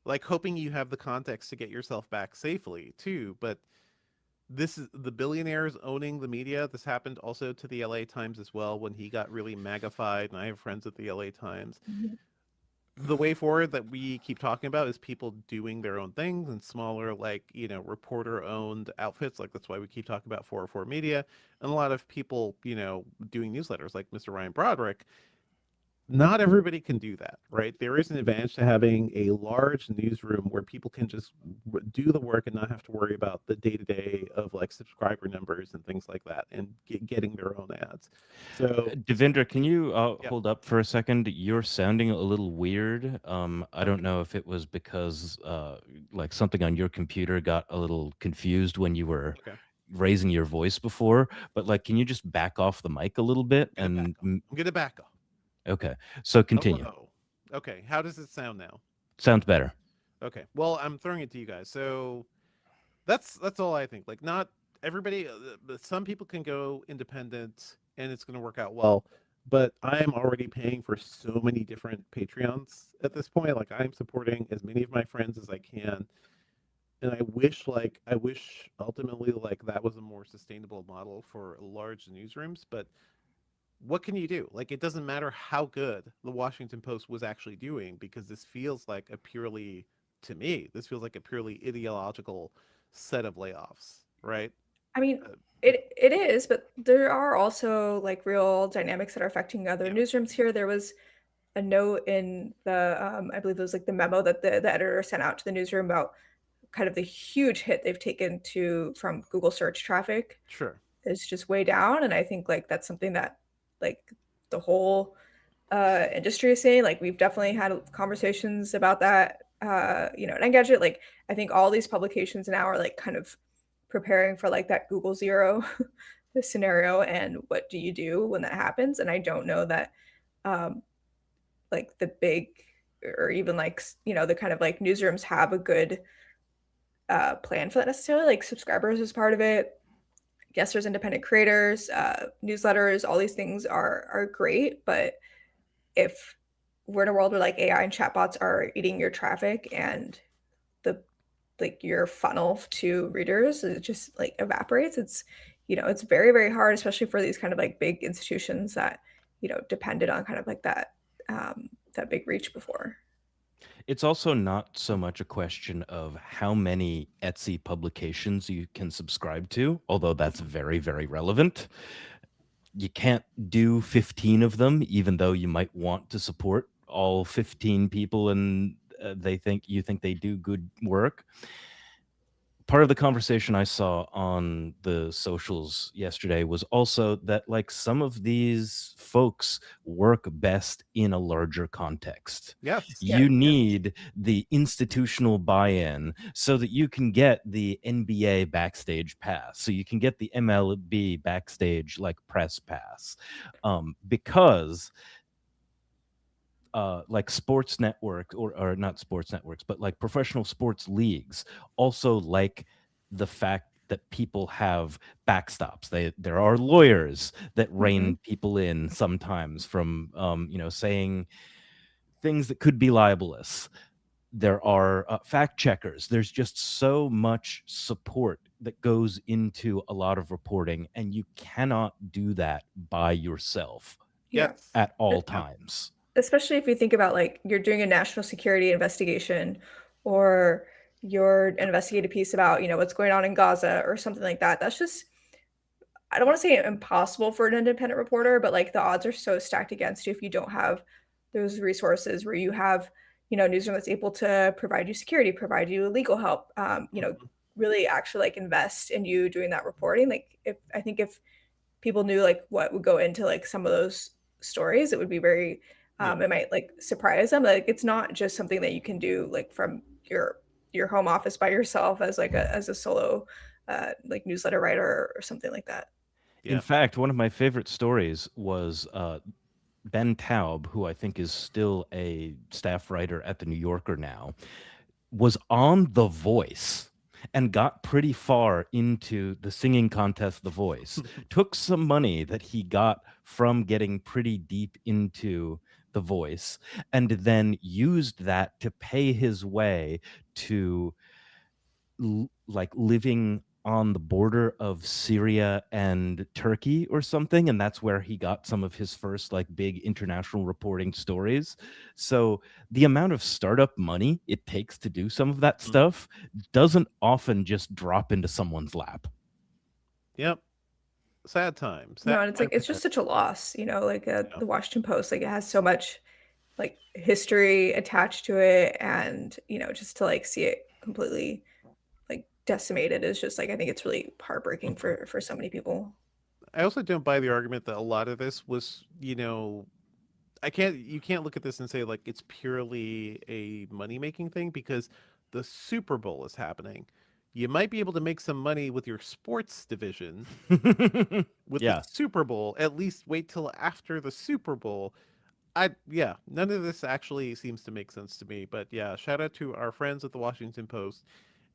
like hoping you have the context to get yourself back safely too. But this is the billionaires owning the media. This happened also to the LA Times as well when he got really magnified. And I have friends at the LA Times. Mhm. The way forward that we keep talking about is people doing their own things and smaller, like, reporter owned outfits. Like, that's why we keep talking about 404 Media, and a lot of people, doing newsletters like Mr. Ryan Broderick. Not everybody can do that, right? There is an advantage to having a large newsroom where people can just do the work and not have to worry about the day to day of like subscriber numbers and things like that, and getting their own ads. So, Devindra, can you yeah, hold up for a second? You're sounding a little weird. I don't know if it was because like something on your computer got a little confused when you were okay. raising your voice before, but like, can you just back off the mic a little bit I'm gonna back and off. I'm gonna back off. okay. So continue. Hello. Okay, how does it sound now? Sounds better. Okay, well, I'm throwing it to you guys. So that's all I think. Like, not everybody. Some people can go independent, and it's going to work out well. But I'm already paying for so many different Patreons at this point. Like, I'm supporting as many of my friends as I can, and I wish ultimately like that was a more sustainable model for large newsrooms. But what can you do? Like, it doesn't matter how good the Washington Post was actually doing, because this feels like a purely, to me, this feels like a purely ideological set of layoffs, right? I mean, Uh, it is, but there are also like real dynamics that are affecting other yeah, newsrooms here. There was a note in the I believe it was like the memo that the editor sent out to the newsroom about kind of the huge hit they've taken to from Google search traffic sure. is just way down. And I think like that's something that like the whole industry is saying. Like we've definitely had conversations about that. At Engadget, like I think all these publications now are like kind of preparing for like that Google zero this scenario and what do you do when that happens. And I don't know that um, like the big or even like the kind of like newsrooms have a good plan for that necessarily. Like subscribers is part of it. Yes, there's independent creators, newsletters, all these things are great, but if we're in a world where like AI and chatbots are eating your traffic and the like your funnel to readers it just like evaporates, it's very very hard, especially for these kind of like big institutions that depended on kind of like that big reach before. It's also not so much a question of how many Etsy publications you can subscribe to, although that's very, very relevant. You can't do 15 of them, even though you might want to support all 15 people and you think they do good work. Part of the conversation I saw on the socials yesterday was also that like some of these folks work best in a larger context. Yes. Yeah. You need the institutional buy-in so that you can get the NBA backstage pass, so you can get the MLB backstage like press pass, because like sports network or not sports networks, but like professional sports leagues also like the fact that people have backstops. There are lawyers that Mhm. rein people in sometimes from saying things that could be libelous. There are fact checkers. There's just so much support that goes into a lot of reporting, and you cannot do that by yourself Yeah. Yes. at all E- Yeah. times. Especially if you think about like you're doing a national security investigation or you're investigating a piece about what's going on in Gaza or something like that. That's just, I don't want to say impossible for an independent reporter, but like the odds are so stacked against you if you don't have those resources where you have, newsroom that's able to provide you security, provide you legal help, Mhm. really actually like invest in you doing that reporting. Like if people knew like what would go into like some of those stories, it would be very, Yeah. it might like surprise them. Like it's not just something that you can do like from your home office by yourself as like as a solo like newsletter writer or something like that. In Yeah. fact, one of my favorite stories was Ben Taub, who I think is still a staff writer at the New Yorker now, was on The Voice and got pretty far into the singing contest The Voice. Took some money that he got from getting pretty deep into The Voice and then used that to pay his way to like living on the border of Syria and Turkey or something, and that's where he got some of his first like big international reporting stories. So the amount of startup money it takes to do some of that Mhm. stuff doesn't often just drop into someone's lap. Yep. Sad time. Sad No, and it's time like it's ahead. just such a loss, like Yeah. the Washington Post, like it has so much like history attached to it, and just to like see it completely like decimated is just like I think it's really heartbreaking for so many people. I also don't buy the argument that a lot of this was, you can't look at this and say like it's purely a money making thing, because the Super Bowl is happening. You might be able to make some money with your sports division with the Yeah. Super Bowl. At least wait till after the Super Bowl. Yeah, none of this actually seems to make sense to me. But yeah, shout out to our friends at the Washington Post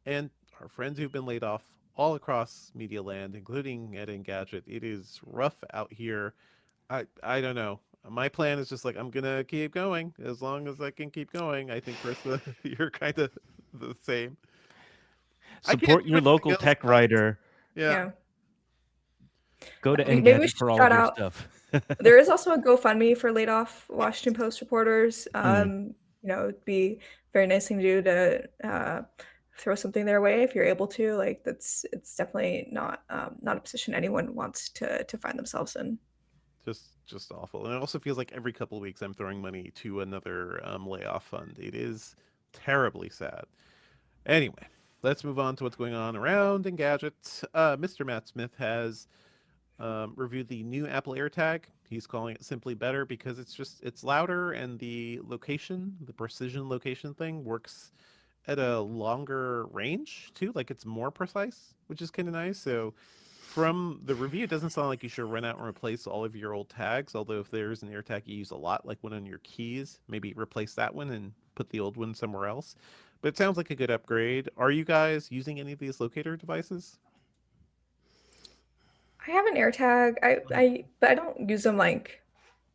and our friends who've been laid off all across media land, including at Engadget. It is rough out here. I don't know. My plan is just like I'm gonna keep going as long as I can keep going. I think Karissa, you're kind of the same. I can't Support do your anything local else, tech guys. writer. Yeah. Yeah. Go to Maybe we Engadget should for all shout of your out. stuff. There is also a GoFundMe for laid off Washington Post reporters. Mm. It'd be a very nice thing to do to throw something their way if you're able to. Like it's definitely not a position anyone wants to find themselves in. Just awful. And it also feels like every couple of weeks I'm throwing money to another layoff fund. It is terribly sad. Anyway, let's move on to what's going on around Engadget. Mr. Matt Smith has reviewed the new Apple AirTag. He's calling it simply better because it's louder and the location, the precision location thing works at a longer range too. Like it's more precise, which is kind of nice. So from the review, it doesn't sound like you should run out and replace all of your old tags. Although if there's an AirTag you use a lot, like one on your keys, maybe replace that one and put the old one somewhere else. But it sounds like a good upgrade. Are you guys using any of these locator devices? I have an AirTag. But I don't use them like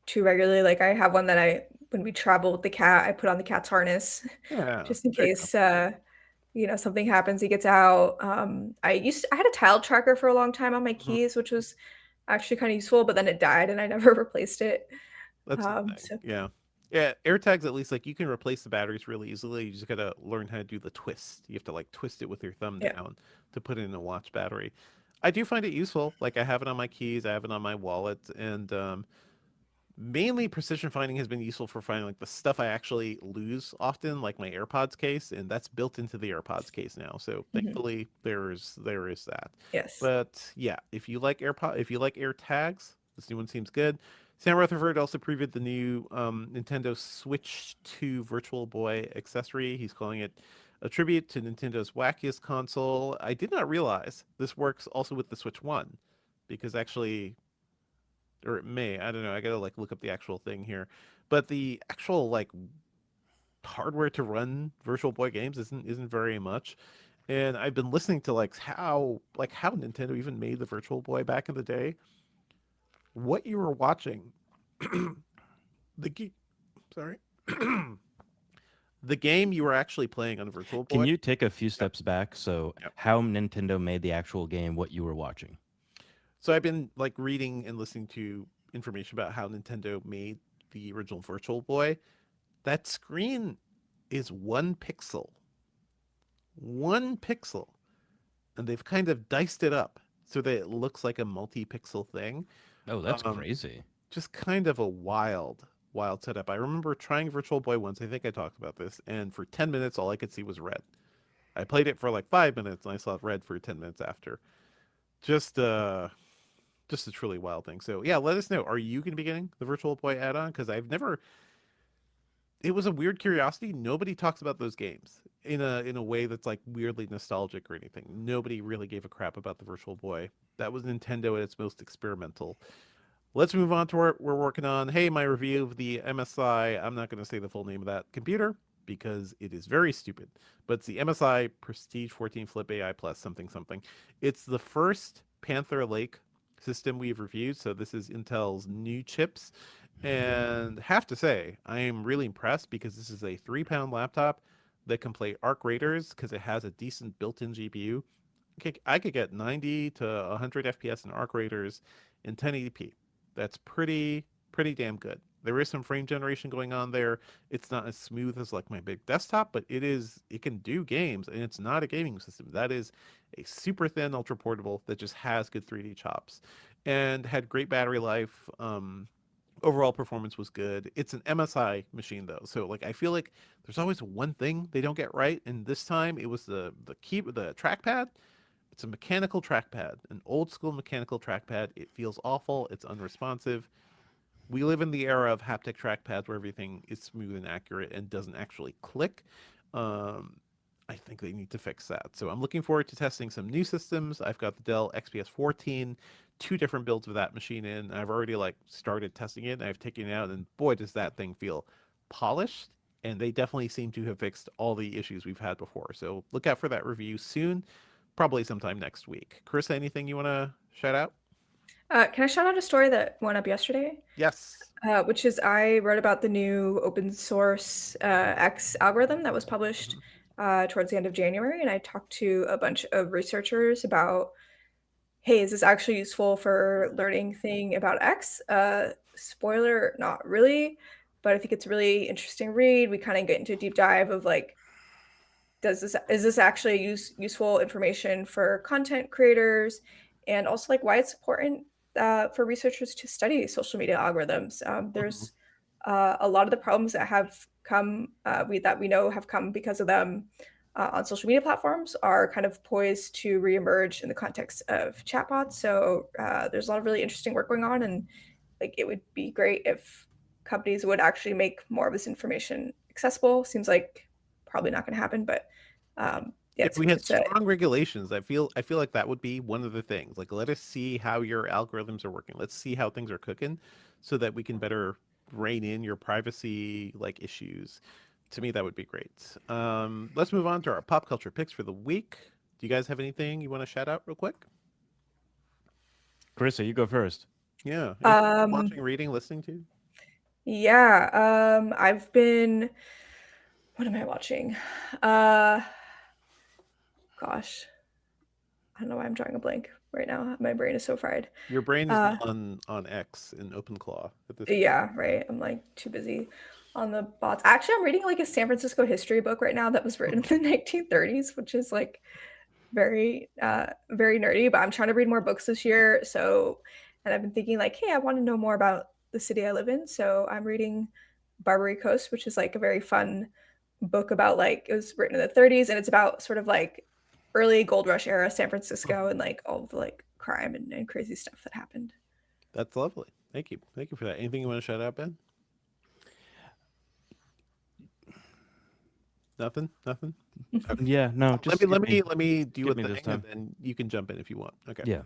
too regularly. Like I have one that when we travel with the cat, I put on the cat's harness Yeah, just in there you case something happens, he gets out. I had a tile tracker for a long time on my go. keys, which was actually kind of useful, but then it died and I never replaced it. That's the thing. So Yeah. Yeah, AirTags at least like you can replace the batteries really easily. You just gotta learn how to do the twist. You have to like twist it with your thumb yeah. down to put in a watch battery. I do find it useful. Like I have it on my keys, I have it on my wallet, and mainly precision finding has been useful for finding like the stuff I actually lose often, like my AirPods case, and that's built into the AirPods case now. So Mhm. thankfully there is that. Yes. But yeah, if you like AirTags, this new one seems good. Sam Rutherford also previewed the new Nintendo Switch 2 Virtual Boy accessory. He's calling it a tribute to Nintendo's wackiest console. I did not realize this works also with the Switch 1 because actually, or it may, I don't know, I gotta like look up the actual thing here. But the actual like hardware to run Virtual Boy games isn't very much. And I've been listening to how Nintendo even made the Virtual Boy back in the day. What you were watching, the ge- sorry, the game you were actually playing on Virtual Can Boy. you take a few Yep, steps back? So, yep. how Nintendo made the actual game, what you were watching? So I've been like reading and listening to information about how Nintendo made the original Virtual Boy. That screen is 1 pixel. 1 pixel. And they've kind of diced it up so that it looks like a multi-pixel thing. Oh, that's Um, crazy. just kind of a wild setup. I remember trying Virtual Boy once. I think I talked about this, and for 10 minutes, all I could see was red. I played it for like 5 minutes, and I saw red for 10 minutes after. Just just a truly wild thing. So yeah, let us know. Are you going to be getting the Virtual Boy add-on? Because I've never. It was a weird curiosity. Nobody talks about those games in a way that's like weirdly nostalgic or anything. Nobody really gave a crap about the Virtual Boy. That was Nintendo at its most experimental. Let's move on to what we're working on. Hey, my review of the MSI. I'm not going to say the full name of that computer because it is very stupid. But it's the MSI Prestige 14 Flip AI Plus something something. It's the first Panther Lake system we've reviewed. So this is Intel's new chips. And have to say, I am really impressed because this is a 3 pound laptop that can play Arc Raiders because it has a decent built-in GPU. I could get 90 to 100 FPS in Arc Raiders in 1080p. That's pretty damn good. There is some frame generation going on there. It's not as smooth as like my big desktop, but it can do games and it's not a gaming system. That is a super thin ultra portable that just has good 3D chops and had great battery life. Overall performance was good. It's an MSI machine though. So like I feel like there's always one thing they don't get right and this time it was the trackpad. It's a mechanical trackpad, an old school mechanical trackpad. It feels awful. It's unresponsive. We live in the era of haptic trackpads where everything is smooth and accurate and doesn't actually click. Um, think they need to fix that. So I'm looking forward to testing some new systems. I've got the Dell XPS 14, 2 different builds of that machine in. I've already like started testing it. And I've taken it out, and boy, does that thing feel polished. And they definitely seem to have fixed all the issues we've had before. So look out for that review soon, probably sometime next week. Karissa, anything you want to shout out? Can I shout out a story that went up yesterday? Yes. Which is I wrote about the new open source X algorithm that was published towards the end of January, and I talked to a bunch of researchers about, hey, is this actually useful for learning thing about X? Spoiler, not really, but I think it's a really interesting read. We kind of get into a deep dive of like, is this actually useful information for content creators, and also like why it's important for researchers to study social media algorithms. There's a lot of the problems that have come that we know have come because of them on social media platforms are kind of poised to reemerge in the context of chatbots. So there's a lot of really interesting work going on, and like it would be great if companies would actually make more of this information accessible. Seems like probably not going to happen, but yeah, If we had strong regulations, I feel like that would be one of the things. Like, let us see how your algorithms are working. Let's see how things are cooking, so that we can better rein in your privacy like issues. To me, that would be great. Let's move on to our pop culture picks for the week. Do you guys have anything you want to shout out real quick? Karissa, you go first. Yeah. Watching, reading, listening to? Yeah. I've been. What am I watching? Gosh, I don't know why I'm drawing a blank right now. My brain is so fried. Your brain is not on X in OpenClaw at this point. Yeah, right. I'm like too busy on the bots. Actually, I'm reading like a San Francisco history book right now that was written in the 1930s, which is like very very nerdy, but I'm trying to read more books this year. So, and I've been thinking like, hey, I want to know more about the city I live in. So I'm reading Barbary Coast, which is like a very fun book about like, it was written in the 30s, and it's about sort of like early gold rush era San Francisco and like all the like crime and crazy stuff that happened. That's lovely. Thank you for that. Anything you want to shout out, Ben? Nothing. Yeah, no. Just let me do a me this thing, time. and then you can jump in if you want. Okay. Yeah.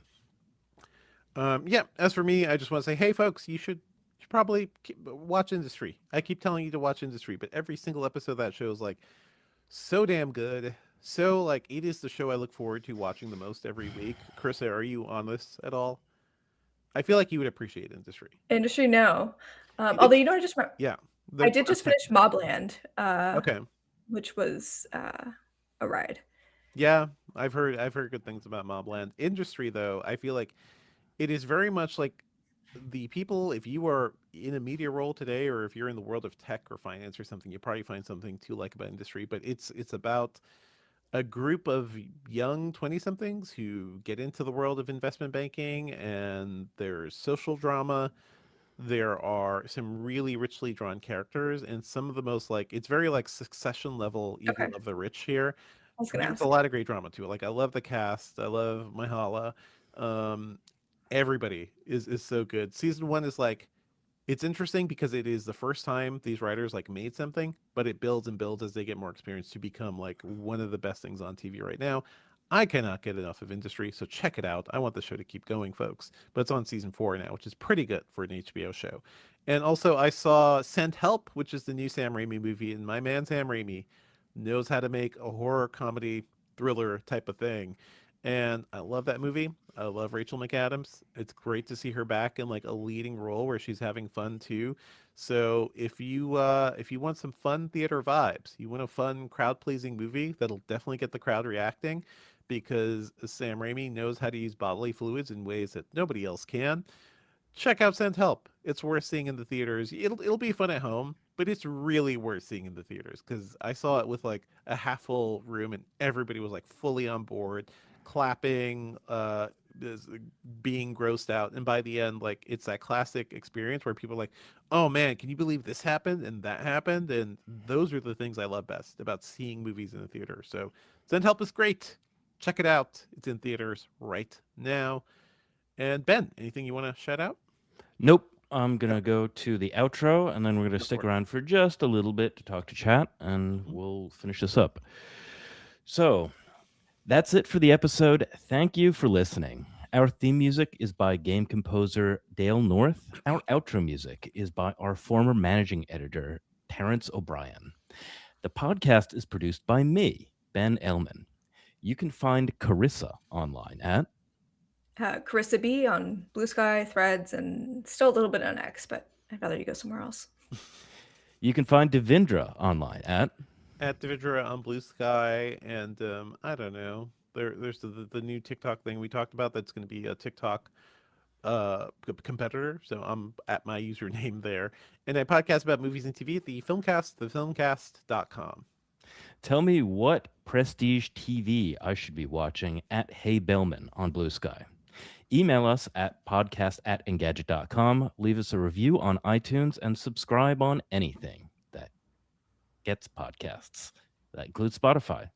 Yeah. As for me, I just want to say, hey, folks, you should probably watch Industry. I keep telling you to watch Industry, but every single episode of that show is like so damn good. So like it is the show I look forward to watching the most every week. Karissa, are you on this at all? I feel like you would appreciate Industry. Industry, no. Although you know, I just I did just finish Mobland. Okay. Which was a ride. Yeah, I've heard good things about Mobland. Industry, though, I feel like it is very much like the people. If you are in a media role today, or if you're in the world of tech or finance or something, you probably find something to like about Industry. But it's about a group of young 20-somethings who get into the world of investment banking, and there's social drama. There are some really richly drawn characters, and some of the most like, it's very like Succession level Evil Okay. of the Rich here. I was gonna There's ask. a lot of great drama to it. Like, I love the cast. I love Myhala. Everybody is so good. Season 1 is like, it's interesting because it is the first time these writers like made something, but it builds and builds as they get more experience to become like one of the best things on TV right now. I cannot get enough of Industry, so check it out. I want the show to keep going, folks. But it's on season 4 now, which is pretty good for an HBO show. And also, I saw Sent Help, which is the new Sam Raimi movie, and my man Sam Raimi knows how to make a horror comedy thriller type of thing. And I love that movie. I love Rachel McAdams. It's great to see her back in like a leading role where she's having fun too. So if you want some fun theater vibes, you want a fun crowd pleasing movie that'll definitely get the crowd reacting, because Sam Raimi knows how to use bodily fluids in ways that nobody else can. Check out Send Help. It's worth seeing in the theaters. It'll be fun at home, but it's really worth seeing in the theaters, because I saw it with like a half full room and everybody was like fully on board, clapping, being grossed out, and by the end, like, it's that classic experience where people are like, "Oh man, can you believe this happened and that happened?" And those are the things I love best about seeing movies in the theater. So Send Help is great. Check it out. It's in theaters right now. And Ben, anything you want to shout out? Nope. I'm going to go to the outro, and then we're going to stick around for just a little bit to talk to chat, and we'll finish this up. So that's it for the episode. Thank you for listening. Our theme music is by game composer Dale North. Our outro music is by our former managing editor, Terrence O'Brien. The podcast is produced by me, Ben Elman. You can find Karissa online at Karissa B on Blue Sky, Threads, and still a little bit on X, but I'd rather you go somewhere else. You can find Devindra online at Devindra on Blue Sky, and I don't know. There's the new TikTok thing we talked about. That's going to be a TikTok competitor. So I'm at my username there, and I podcast about movies and TV at the Filmcast, thefilmcast.com. Tell me what prestige TV I should be watching at Hey Bellman on Blue Sky. Email us at podcast@engadget.com. Leave us a review on iTunes and subscribe on anything that gets podcasts. That includes Spotify.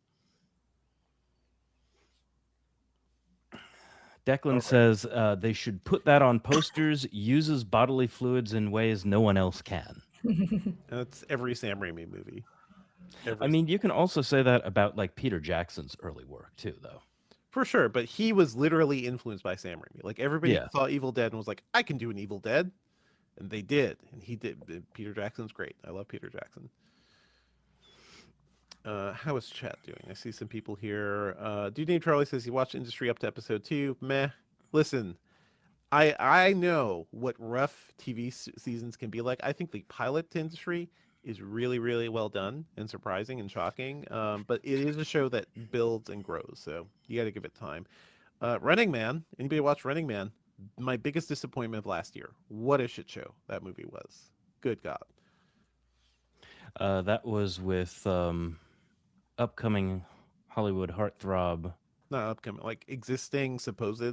Declan says they should put that on posters, uses bodily fluids in ways no one else can. That's every Sam Raimi movie. I mean, you can also say that about like Peter Jackson's early work too, though. For sure, but he was literally influenced by Sam Raimi. Like everybody saw Evil Dead and was like, I can do an Evil Dead. And they did. And he did. Peter Jackson's great. I love Peter Jackson. How is chat doing? I see some people here. Dude named Charlie says he watched Industry up to episode 2. Meh. Listen, I know what rough TV seasons can be like. I think the pilot to Industry is really, really well done and surprising and shocking. But it is a show that builds and grows, so you got to give it time. Running Man. Anybody watch Running Man? My biggest disappointment of last year. What a shit show that movie was. Good God. That was with upcoming Hollywood heartthrob. Not upcoming, like existing, supposed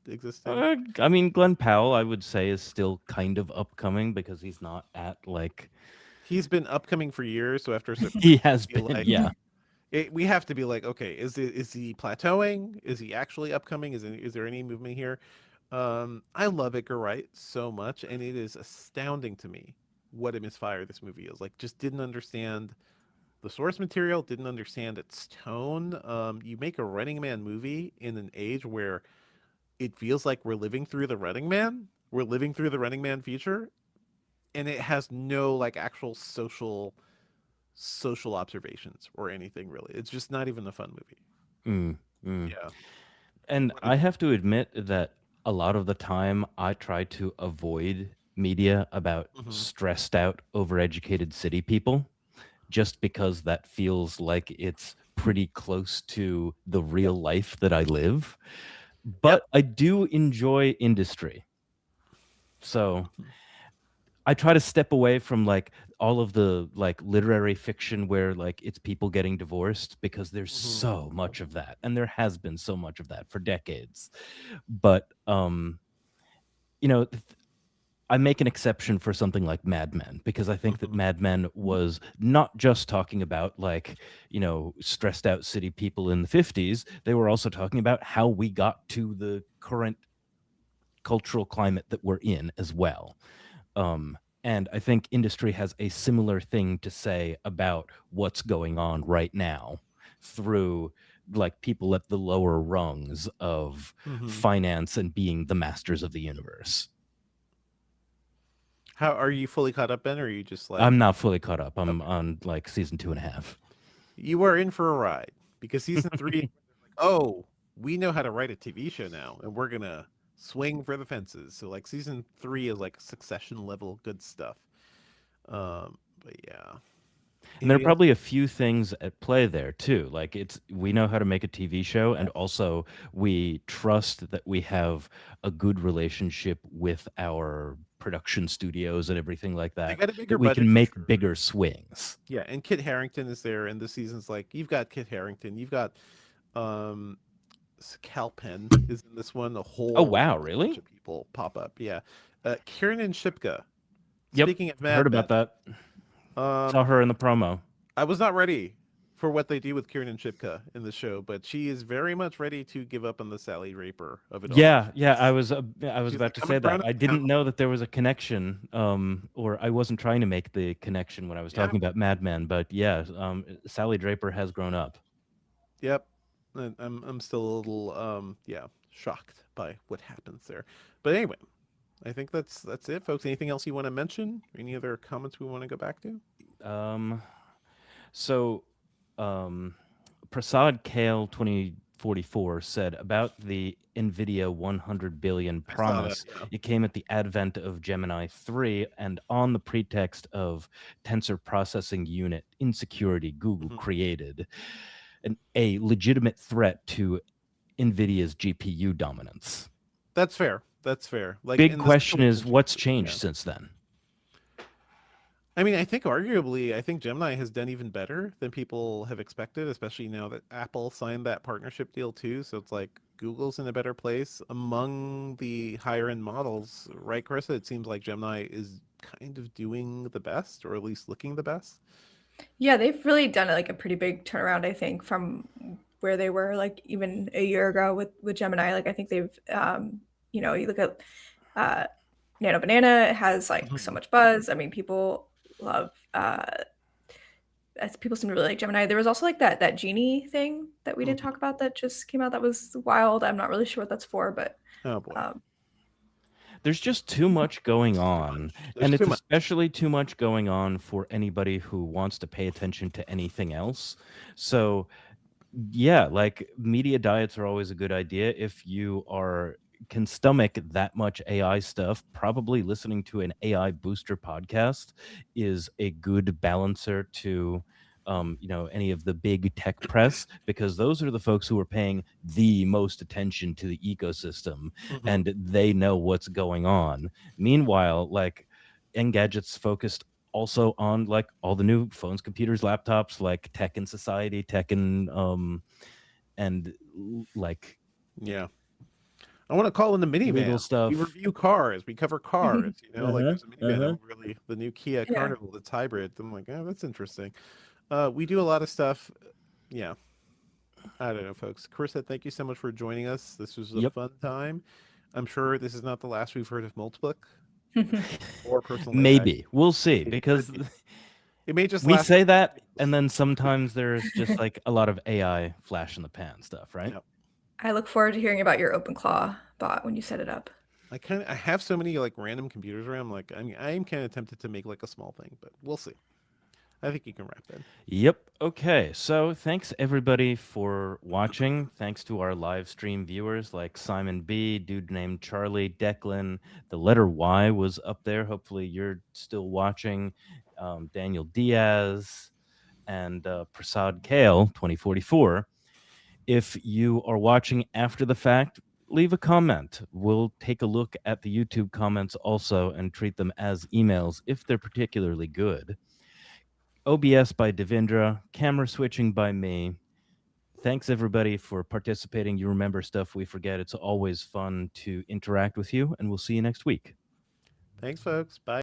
existing. I mean, Glenn Powell, I would say, is still kind of upcoming because he's not at like. He's been upcoming for years, so after a certain he has been, like, yeah. We have to be like, okay, is he plateauing? Is he actually upcoming? Is there any movement here? I love Edgar Wright so much, and it is astounding to me what a misfire this movie is. Like, just didn't understand the source material, didn't understand its tone. You make a Running Man movie in an age where it feels like we're living through the Running Man. We're living through the Running Man future, and it has no like actual social observations or anything really. It's just not even a fun movie. Yeah. And I have to admit that a lot of the time I try to avoid media about stressed out, overeducated city people, just because that feels like it's pretty close to the real life that I live. But I do enjoy Industry. So I try to step away from like all of the like literary fiction where like it's people getting divorced, because there's so much of that, and there has been so much of that for decades. But you know, I make an exception for something like Mad Men, because I think that Mad Men was not just talking about like, you know, stressed out city people in the 50s. They were also talking about how we got to the current cultural climate that we're in as well. And I think Industry has a similar thing to say about what's going on right now through like people at the lower rungs of finance and being the masters of the universe. How are you fully caught up, Ben, or are you just like... I'm not fully caught up. I'm on like season 2.5. You are in for a ride, because season 3, oh, we know how to write a TV show now, and we're gonna swing for the fences. So like season 3 is like Succession level good stuff. But yeah. And there are probably a few things at play there too. Like we know how to make a TV show, and also we trust that we have a good relationship with our production studios and everything like that. That we can make bigger swings. Yeah, and Kit Harington is there, and the season's like, you've got Kit Harington, you've got Cal Penn is in this one. A whole really? bunch of people pop up. Yeah, Kiernan Shipka. Yep. Speaking of Mad heard about that. Saw her in the promo. I was not ready for what they do with Kiernan Shipka in the show, but she is very much ready to give up on the Sally Draper of it all. Yeah. I was about to say that. I didn't know that there was a connection, or I wasn't trying to make the connection when I was talking about Mad Men. But yeah, Sally Draper has grown up. Yep. And I'm still a little yeah, shocked by what happens there. But anyway, I think that's it, folks. Anything else you want to mention? Any other comments we want to go back to? Um, so, um, Prasad Kale 2044 said about the Nvidia 100 billion I saw that. promise, Yeah. it came at the advent of Gemini 3 and on the pretext of tensor processing unit insecurity Google Mhm. created a legitimate threat to Nvidia's GPU dominance. That's fair. That's fair. Like Big in the question is situation, what's changed yeah. since then? I mean, I think arguably, I think Gemini has done even better than people have expected, especially now that Apple signed that partnership deal too. So it's like Google's in a better place among the higher end models, right, Carissa? It seems like Gemini is kind of doing the best, or at least looking the best. Yeah, they've really done like a pretty big turnaround, I think, from where they were like even a year ago with Gemini. Like I think they've you know, you look at uh Nano Banana, it has like so Mhm. much buzz. I mean, people love people seem to really like Gemini. There was also like that genie thing that we didn't Mhm. talk about that just came out that was wild. I'm not really sure what that's for, but Oh boy, um There's just too much going there's too on, much. There's and it's too much. especially too much going on for anybody who wants to pay attention to anything else. So, yeah, like media diets are always a good idea if you are can stomach that much AI stuff. Probably listening to an AI booster podcast is a good balancer to any of the big tech press, because those are the folks who are paying the most attention to the ecosystem Mhm. and they know what's going on. Meanwhile, like Engadget's focused also on like all the new phones, computers, laptops, like tech and society, tech and like Yeah. I want to call in the legal minivan. We stuff. review cars. We cover cars. Like Uh-huh. there's a minivan Uh-huh. I'm really the new Kia yeah. Carnival that's hybrid. I'm like, oh, that's interesting. We do a lot of stuff. Yeah, I don't know, folks. Carissa, thank you so much for joining us. This was a Yep. fun time. I'm sure this is not the last we've heard of Moltbook or personal AI. Maybe. We'll see, It could because be. It may just we last say a couple that weeks. and then sometimes there's just like a lot of AI flash in the pan stuff, right? Yeah. I look forward to hearing about your OpenClaw bot when you set it up. I have so many like random computers around. Like I mean, I am kind of tempted to make like a small thing, but we'll see. I think you can wrap in. Yep. Okay. So thanks everybody for watching. Thanks to our live stream viewers like Simon B, dude named Charlie, Declan. The letter Y was up there. Hopefully you're still watching. Daniel Diaz and Prasad Kale 2044. If you are watching after the fact, leave a comment. We'll take a look at the YouTube comments also and treat them as emails if they're particularly good. OBS by Devindra, camera switching by me. Thanks everybody for participating. You remember stuff we forget. It's always fun to interact with you, and we'll see you next week. Thanks, folks. Bye.